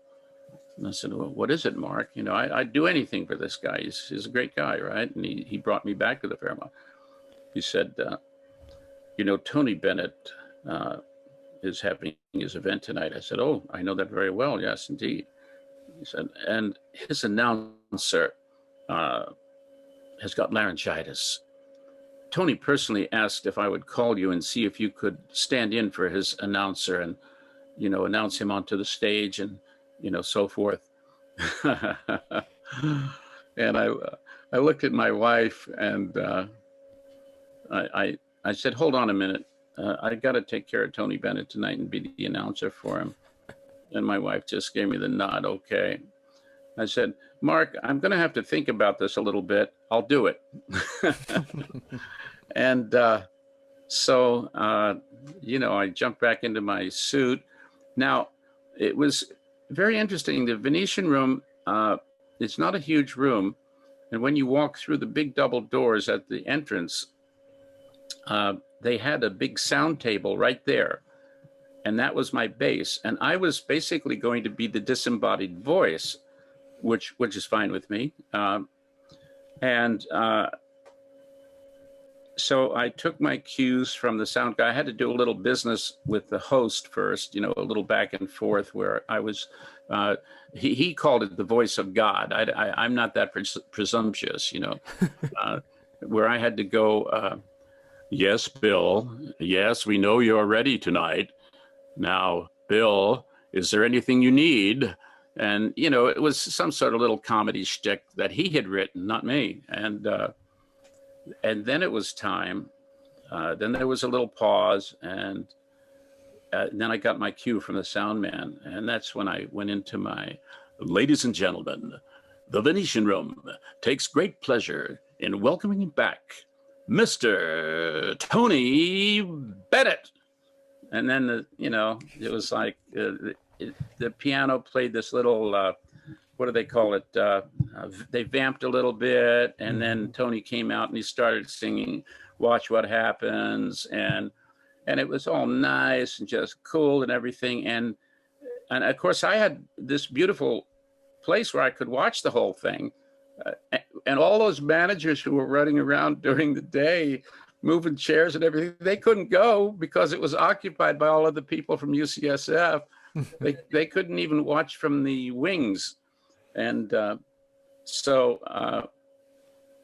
And I said, "Well, what is it, Mark? I'd do anything for this guy. He's a great guy, right?" And he brought me back to the Fairmont. He said, Tony Bennett is having his event tonight. I said, "Oh, I know that very well. Yes, indeed." He said, and his announcer has got laryngitis. Tony personally asked if I would call you and see if you could stand in for his announcer and, announce him onto the stage and, so forth. And I looked at my wife and I said, hold on a minute. I got to take care of Tony Bennett tonight and be the announcer for him. And my wife just gave me the nod. Okay. I said, Mark, I'm going to have to think about this a little bit. I'll do it. And so, I jumped back into my suit. Now, it was very interesting. The Venetian room, it's not a huge room. And when you walk through the big double doors at the entrance, they had a big sound table right there. And that was my bass. And I was basically going to be the disembodied voice, which is fine with me. So I took my cues from the sound guy. I had to do a little business with the host first, a little back and forth where I was, he called it the voice of God. I'm not that presumptuous, where I had to go, yes, Bill. Yes, we know you're ready tonight. Now, Bill, is there anything you need? And, it was some sort of little comedy shtick that he had written, not me. And then it was time. Then there was a little pause, and then I got my cue from the sound man. And that's when I went into my, ladies and gentlemen, the Venetian Room takes great pleasure in welcoming back Mr. Tony Bennett. And then, it was like the piano played this little, what do they call it? They vamped a little bit, and then Tony came out and he started singing "Watch What Happens," and it was all nice and just cool and everything. And of course, I had this beautiful place where I could watch the whole thing, and all those managers who were running around during the day, moving chairs and everything, they couldn't go because it was occupied by all of the people from UCSF. They couldn't even watch from the wings. And so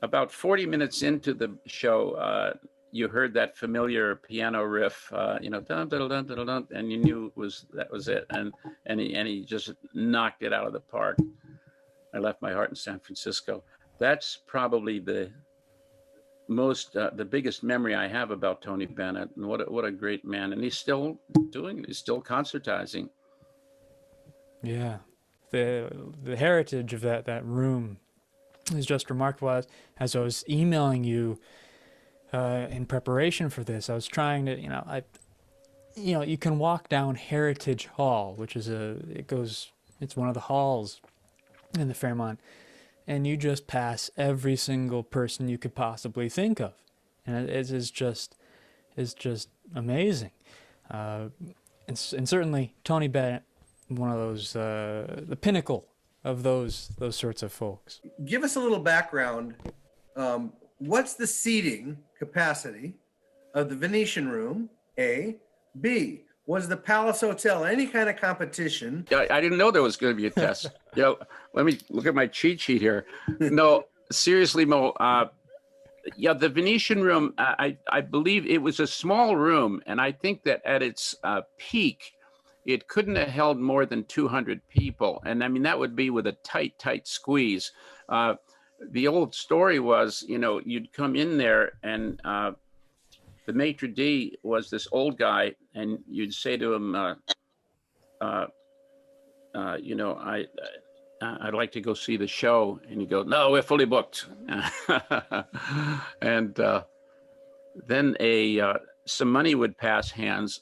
about 40 minutes into the show, you heard that familiar piano riff, dun, dun, dun, dun, dun, dun, and you knew that was it. And he just knocked it out of the park. I left my heart in San Francisco. That's probably the biggest memory I have about Tony Bennett, and what a great man. And he's still doing it. He's still concertizing. Yeah. The heritage of that room is just remarkable. As I was emailing you in preparation for this, I was trying to, you can walk down Heritage Hall, which is it's one of the halls in the Fairmont, and you just pass every single person you could possibly think of, and it is just amazing. And certainly Tony Bennett, one of those, the pinnacle of those sorts of folks. Give us a little background. What's the seating capacity of the Venetian Room? A. B. Was the Palace Hotel any kind of competition? I didn't know there was going to be a test. Let me look at my cheat sheet here. No, seriously, Mo. The Venetian Room, I believe it was a small room, and I think that at its peak, it couldn't have held more than 200 people. And I mean, that would be with a tight squeeze. The old story was, you'd come in there and the maitre d' was this old guy, and you'd say to him, I'd like to go see the show. And you go, no, we're fully booked. And then some money would pass hands.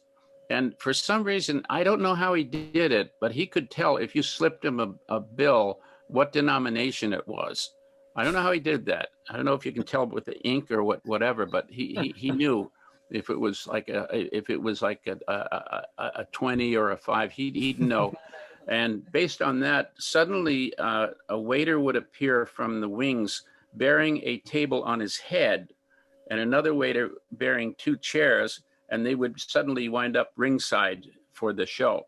And for some reason, I don't know how he did it, but he could tell if you slipped him a bill, what denomination it was. I don't know how he did that. I don't know if you can tell with the ink or whatever, but he knew if it was like a 20 or a 5, he'd know. And based on that, suddenly a waiter would appear from the wings bearing a table on his head, and another waiter bearing 2 chairs, and they would suddenly wind up ringside for the show.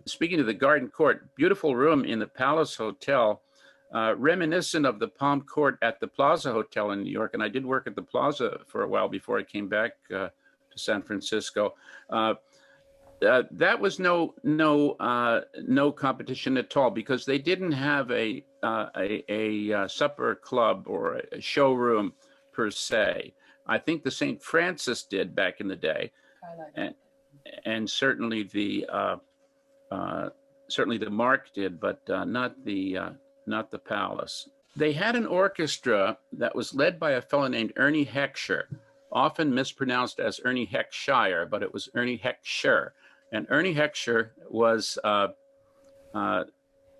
Speaking of the Garden Court, beautiful room in the Palace Hotel, reminiscent of the Palm Court at the Plaza Hotel in New York. And I did work at the Plaza for a while before I came back to San Francisco. That was no competition at all, because they didn't have a supper club or a showroom per se. I think the St. Francis did back in the day, and certainly the Mark did, but not the Palace. They had an orchestra that was led by a fellow named Ernie Heckscher, often mispronounced as Ernie Heckshire, but it was Ernie Heckscher. And Ernie Heckscher was a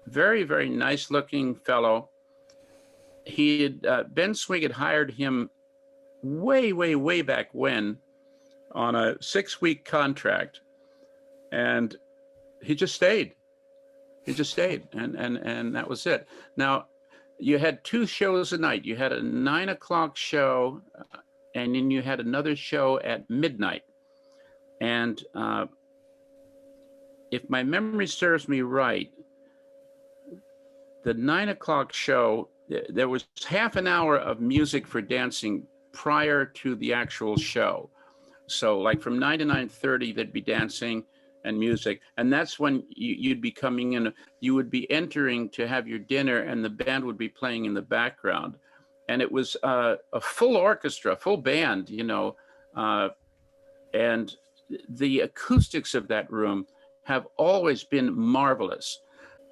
very, very nice looking fellow. He had, Ben Swig had hired him way back when on a 6-week contract. And he just stayed. And that was it. Now, you had 2 shows a night. You had a 9 o'clock show, and then you had another show at midnight. And if my memory serves me right, the 9 o'clock show, there was half an hour of music for dancing prior to the actual show. So like from 9 to 9:30, there'd be dancing and music. And that's when you'd be coming in, you would be entering to have your dinner, and the band would be playing in the background. And it was a full orchestra, full band, you know, and the acoustics of that room have always been marvelous.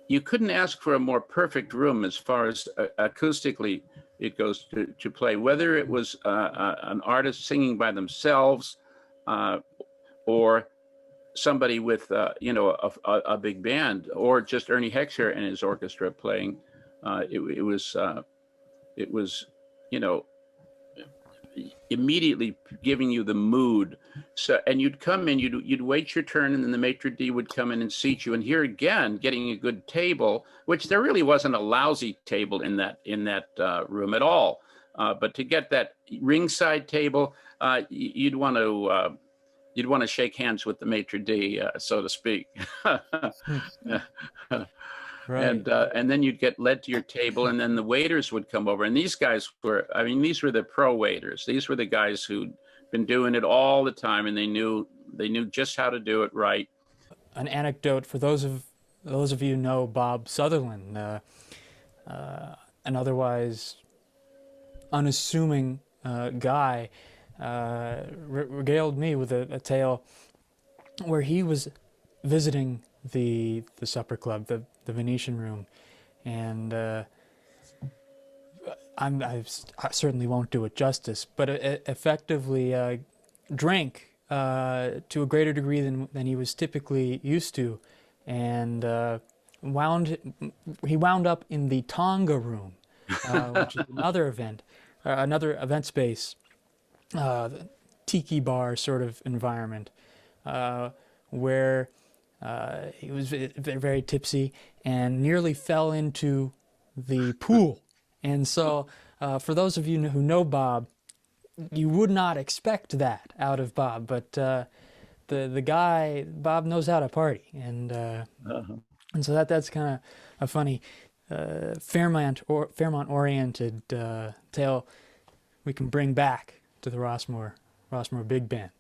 You couldn't ask for a more perfect room as far as acoustically it goes to play, whether it was an artist singing by themselves or somebody with, you know, a big band, or just Ernie Heckscher and his orchestra playing. It was, you know, immediately giving you the mood. So, and you'd come in, you'd wait your turn, and then the maitre d' would come in and seat you. And here again, getting a good table, which there really wasn't a lousy table in that room at all. But to get that ringside table, you'd want to shake hands with the maitre d', so to speak. Right. And then you'd get led to your table, and then the waiters would come over. And these guys were, I mean, these were the pro waiters. These were the guys who'd been doing it all the time, and they knew just how to do it right. An anecdote for those of you who know Bob Sutherland, an otherwise unassuming guy, regaled me with a tale where he was visiting the supper club, the Venetian Room, and I certainly won't do it justice, but effectively drank to a greater degree than he was typically used to, and he wound up in the Tonga Room, which is another event space, tiki bar sort of environment, where he was very tipsy and nearly fell into the pool. And so for those of you who know Bob, you would not expect that out of Bob, but the guy, Bob knows how to party. And so that's kind of a funny Fairmont-oriented tale we can bring back to the Rossmoor Big Band.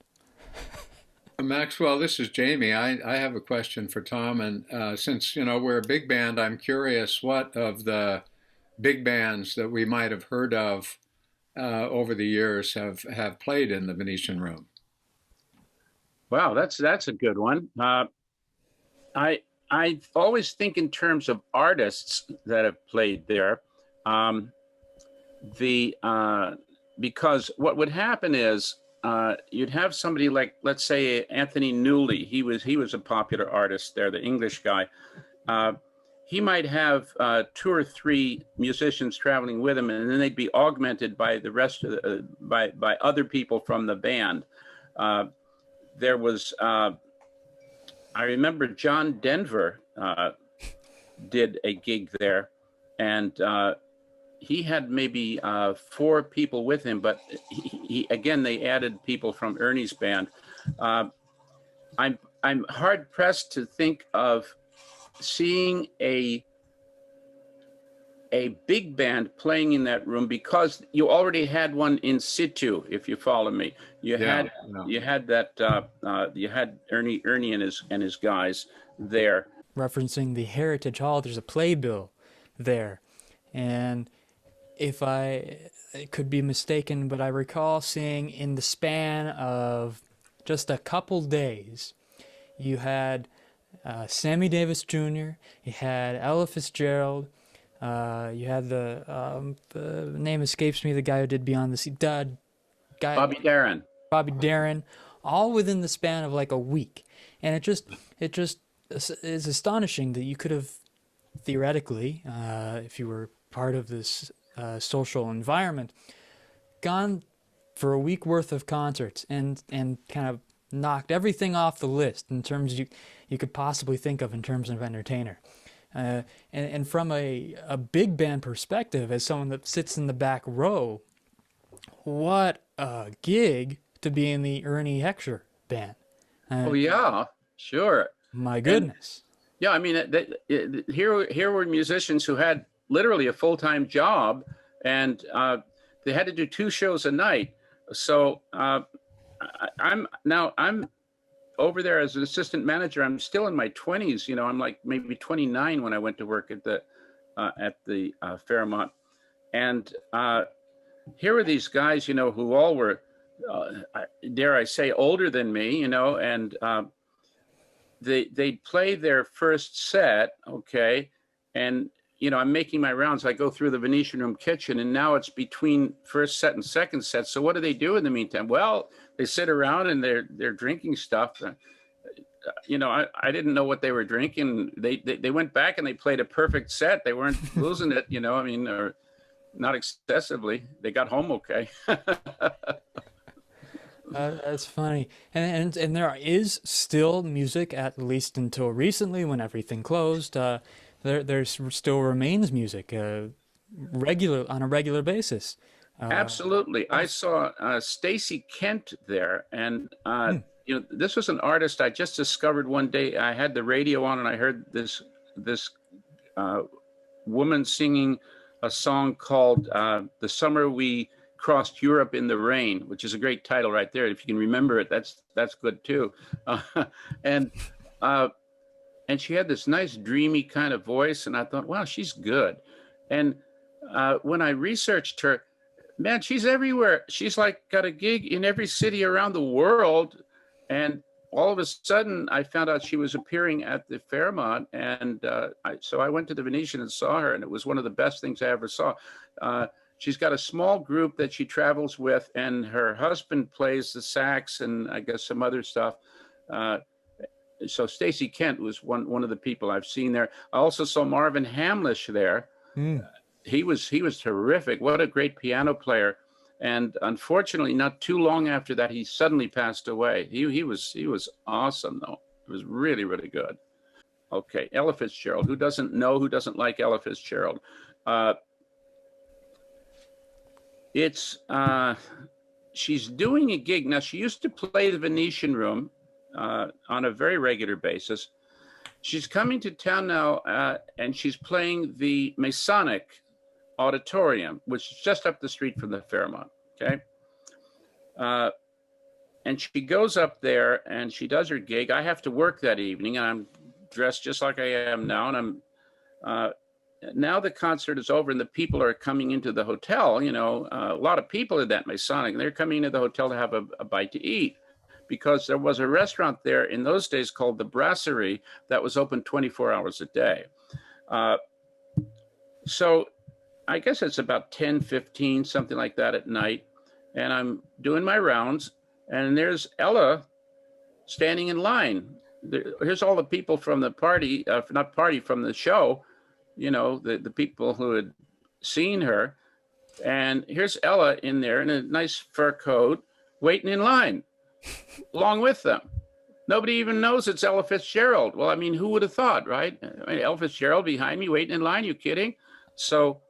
Maxwell, this is Jamie. I have a question for Tom, and since we're a big band, I'm curious what of the big bands that we might have heard of over the years have played in the Venetian Room. Wow, that's a good one. I always think in terms of artists that have played there, because what would happen is, you'd have somebody like, let's say, Anthony Newley. He was a popular artist there, the English guy. He might have 2 or 3 musicians traveling with him, and then they'd be augmented by the rest of by other people from the band. There was, I remember John Denver did a gig there, and he had maybe 4 people with him, but he again, they added people from Ernie's band. I'm hard pressed to think of seeing a big band playing in that room, because you already had one in situ, if you follow me. You had Ernie and his guys there. Referencing the Heritage Hall, there's a playbill there. And if I could be mistaken, but I recall seeing in the span of just a couple days, you had Sammy Davis Jr., you had Ella Fitzgerald, you had the name escapes me, the guy who did Beyond the Sea, Bobby Darin, all within the span of like a week. And it just is astonishing that you could have theoretically, if you were part of this social environment, gone for a week worth of concerts and kind of knocked everything off the list in terms you could possibly think of in terms of entertainer. And from a big band perspective, as someone that sits in the back row, what a gig to be in the Ernie Heckscher band. Oh yeah, sure. My goodness. And, yeah, I mean, here were musicians who had literally a full-time job, and they had to do 2 shows a night. So I'm over there as an assistant manager. I'm still in my 20s. You know, I'm like maybe 29 when I went to work at the Fairmont, and here were these guys, you know, who all were, dare I say, older than me, you know, and they'd play their first set, okay, and you know, I'm making my rounds. I go through the Venetian Room kitchen, and now it's between first set and second set. So what do they do in the meantime? Well, they sit around and they're drinking stuff. You know, I didn't know what they were drinking. They went back and they played a perfect set. They weren't losing it, you know. I mean, or not excessively. They got home okay. That's funny. And there is still music, at least until recently when everything closed. There still remains music on a regular basis. Absolutely. I saw Stacy Kent there, and you know, this was an artist I just discovered one day. I had the radio on and I heard this woman singing a song called "The Summer We Crossed Europe in the Rain," which is a great title right there. If you can remember it, that's good too. And she had this nice dreamy kind of voice, and I thought, wow, she's good. And when I researched her, man, she's everywhere. She's like got a gig in every city around the world. And all of a sudden, I found out she was appearing at the Fairmont. And so I went to the Venetian and saw her, and it was one of the best things I ever saw. She's got a small group that she travels with, and her husband plays the sax and I guess some other stuff. So Stacy Kent was one of the people I've seen there. I also saw Marvin Hamlish there. He was terrific. What a great piano player. And unfortunately, not too long after that, he suddenly passed away. He was awesome though. It was really, really good. Okay, Ella Fitzgerald. Who doesn't like Ella Fitzgerald? She's doing a gig now. She used to play the Venetian Room on a very regular basis. She's coming to town now, and she's playing the Masonic Auditorium, which is just up the street from the Fairmont, okay? And she goes up there, and she does her gig. I have to work that evening, and I'm dressed just like I am now, and I'm... now the concert is over and the people are coming into the hotel, you know, a lot of people at that Masonic, and they're coming into the hotel to have a bite to eat, because there was a restaurant there in those days called the Brasserie that was open 24 hours a day. So I guess it's about 10:15, something like that at night. And I'm doing my rounds, and there's Ella standing in line. Here's all the people from the party, from the show, you know, the people who had seen her. And here's Ella in there in a nice fur coat, waiting in line, along with them. Nobody even knows it's Ella Fitzgerald. Well, I mean, who would have thought, right? I mean, Ella Fitzgerald behind me, waiting in line, you kidding? So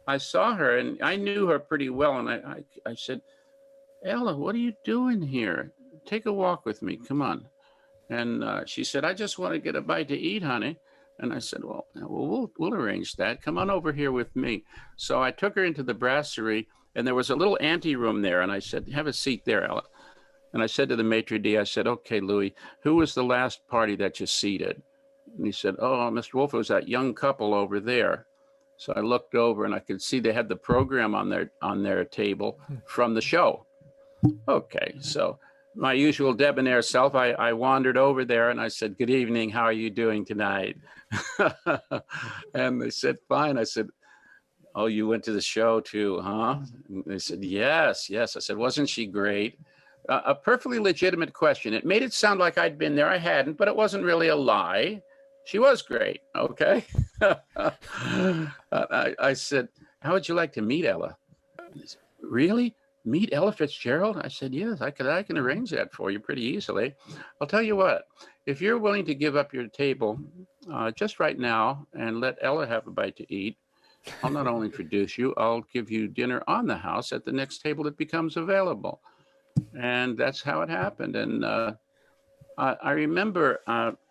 I saw her, and I knew her pretty well, and I said, Ella, what are you doing here? Take a walk with me, come on. And she said, I just want to get a bite to eat, honey. And I said, well, we'll arrange that. Come on over here with me. So I took her into the brasserie, and there was a little anteroom there. And I said, have a seat there, Ella. And I said to the maitre d', I said, okay, Louis, who was the last party that you seated? And he said, oh, Mr. Wolfe, it was that young couple over there. So I looked over, and I could see they had the program on their table from the show. Okay, so my usual debonair self, I wandered over there, and I said, good evening, how are you doing tonight? And they said, fine. I said, oh, you went to the show too, huh? And they said, yes. I said, wasn't she great? A perfectly legitimate question. It made it sound like I'd been there. I hadn't, but it wasn't really a lie. She was great, okay? I said, how would you like to meet Ella? Said, really? Meet Ella Fitzgerald? I said, yes, I can arrange that for you pretty easily. I'll tell you what, if you're willing to give up your table just right now and let Ella have a bite to eat, I'll not only introduce you, I'll give you dinner on the house at the next table that becomes available. And that's how it happened. And I remember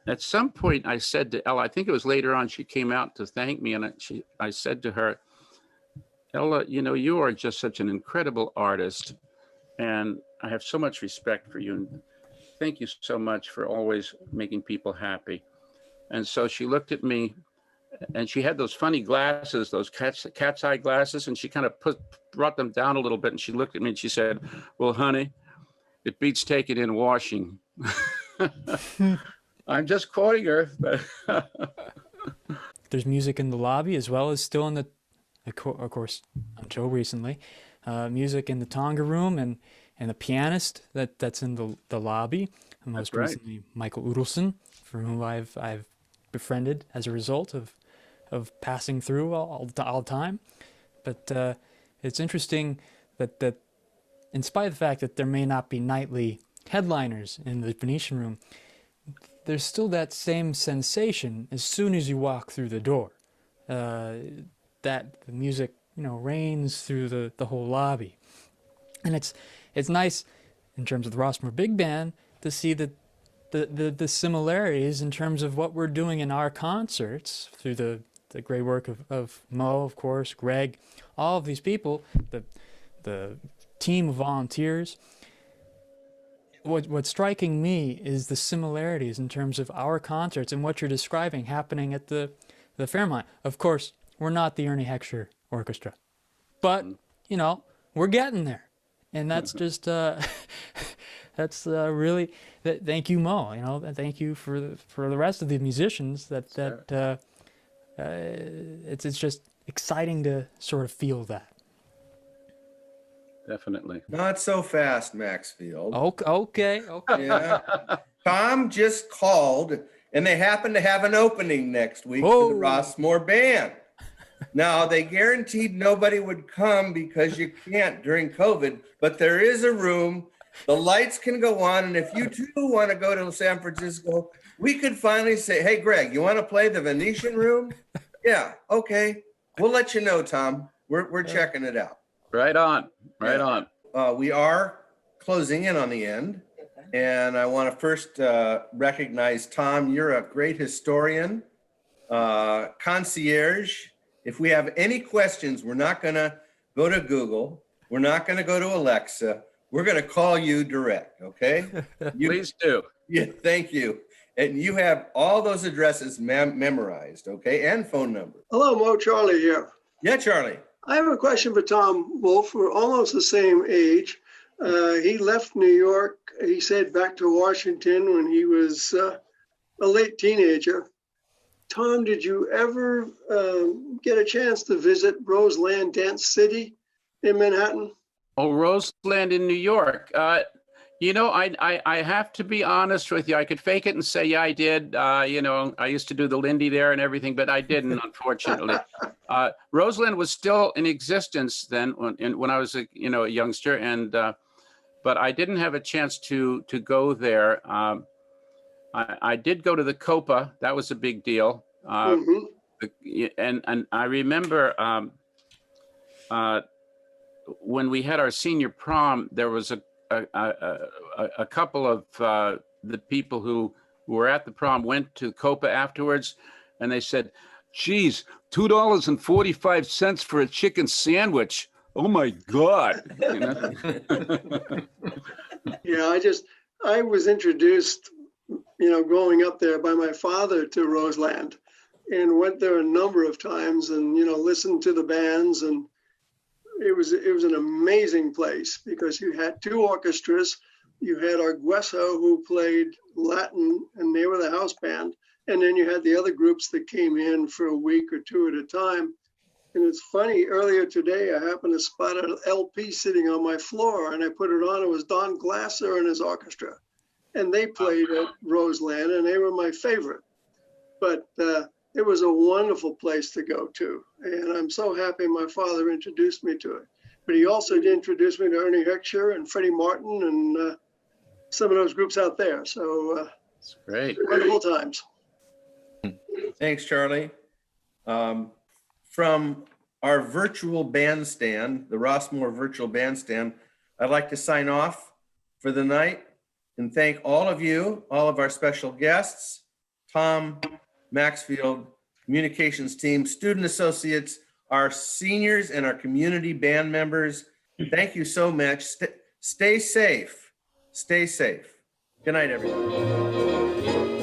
at some point I said to Ella, I think it was later on, she came out to thank me. And I said to her, Ella, you know, you are just such an incredible artist. And I have so much respect for you. And thank you so much for always making people happy. And so she looked at me, and she had those funny glasses, those cat's eye glasses. And she kind of brought them down a little bit. And she looked at me and she said, well, honey, it beats taking in washing. I'm just quoting her. There's music in the lobby as well as still in the, of course, until recently, music in the Tonga room and the pianist that's in the lobby. And most recently, Michael Udelson, for whom I've befriended as a result of passing through all the time. But it's interesting that in spite of the fact that there may not be nightly headliners in the Venetian room, there's still that same sensation as soon as you walk through the door, that the music, you know, reigns through the whole lobby. And it's nice in terms of the Rossmoor Big Band to see the similarities in terms of what we're doing in our concerts through the great work of Mo, of course, Greg, all of these people, the team of volunteers. What's striking me is the similarities in terms of our concerts and what you're describing happening at the Fairmont. Of course, we're not the Ernie Heckscher Orchestra, but you know, we're getting there, and that's just that's really thank you, Mo. You know, thank you for the rest of the musicians. It's just exciting to sort of feel that. Definitely. Not so fast, Maxfield. Okay. Yeah. Tom just called, and they happen to have an opening next week for the Rossmoor Band. Now, they guaranteed nobody would come because you can't during COVID, but there is a room. The lights can go on, and if you too want to go to San Francisco, we could finally say, hey, Greg, you want to play the Venetian room? Yeah, okay. We'll let you know, Tom. We're checking it out. Right on. We are closing in on the end, and I want to first recognize Tom. You're a great historian, concierge. If we have any questions, we're not going to go to Google. We're not going to go to Alexa. We're going to call you direct, okay? Please do. Yeah, thank you. And you have all those addresses memorized, okay, and phone number. Hello, Mo. Charlie here. Yeah, Charlie. I have a question for Tom Wolfe. We're almost the same age. He left New York, he said, back to Washington when he was a late teenager. Tom, did you ever get a chance to visit Roseland Dance City in Manhattan? Oh, Roseland in New York. You know, I have to be honest with you. I could fake it and say, yeah, I did. You know, I used to do the Lindy there and everything, but I didn't, unfortunately. Roseland was still in existence then when I was a youngster, and but I didn't have a chance to go there. I did go to the Copa. That was a big deal. And I remember when we had our senior prom, there was a couple of the people who who were at the prom went to Copa afterwards, and they said, geez, $2.45 for a chicken sandwich. Oh my God. You know? Yeah, I was introduced, growing up there by my father to Roseland, and went there a number of times and, listened to the bands. And it was an amazing place because you had two orchestras. You had Argueso, who played Latin, and they were the house band. And then you had the other groups that came in for a week or two at a time. And it's funny, earlier today, I happened to spot an LP sitting on my floor, and I put it on. It was Don Glasser and his orchestra. And they played at Roseland, and they were my favorite. But it was a wonderful place to go to. And I'm so happy my father introduced me to it. But he also introduced me to Ernie Heckscher and Freddie Martin and some of those groups out there. So it's great. Wonderful times. Thanks, Charlie. From our virtual bandstand, the Rossmoor virtual bandstand, I'd like to sign off for the night and thank all of you, all of our special guests, Tom Maxfield, communications team, student associates, our seniors, and our community band members. Thank you so much. Stay safe. Stay safe. Good night, everyone.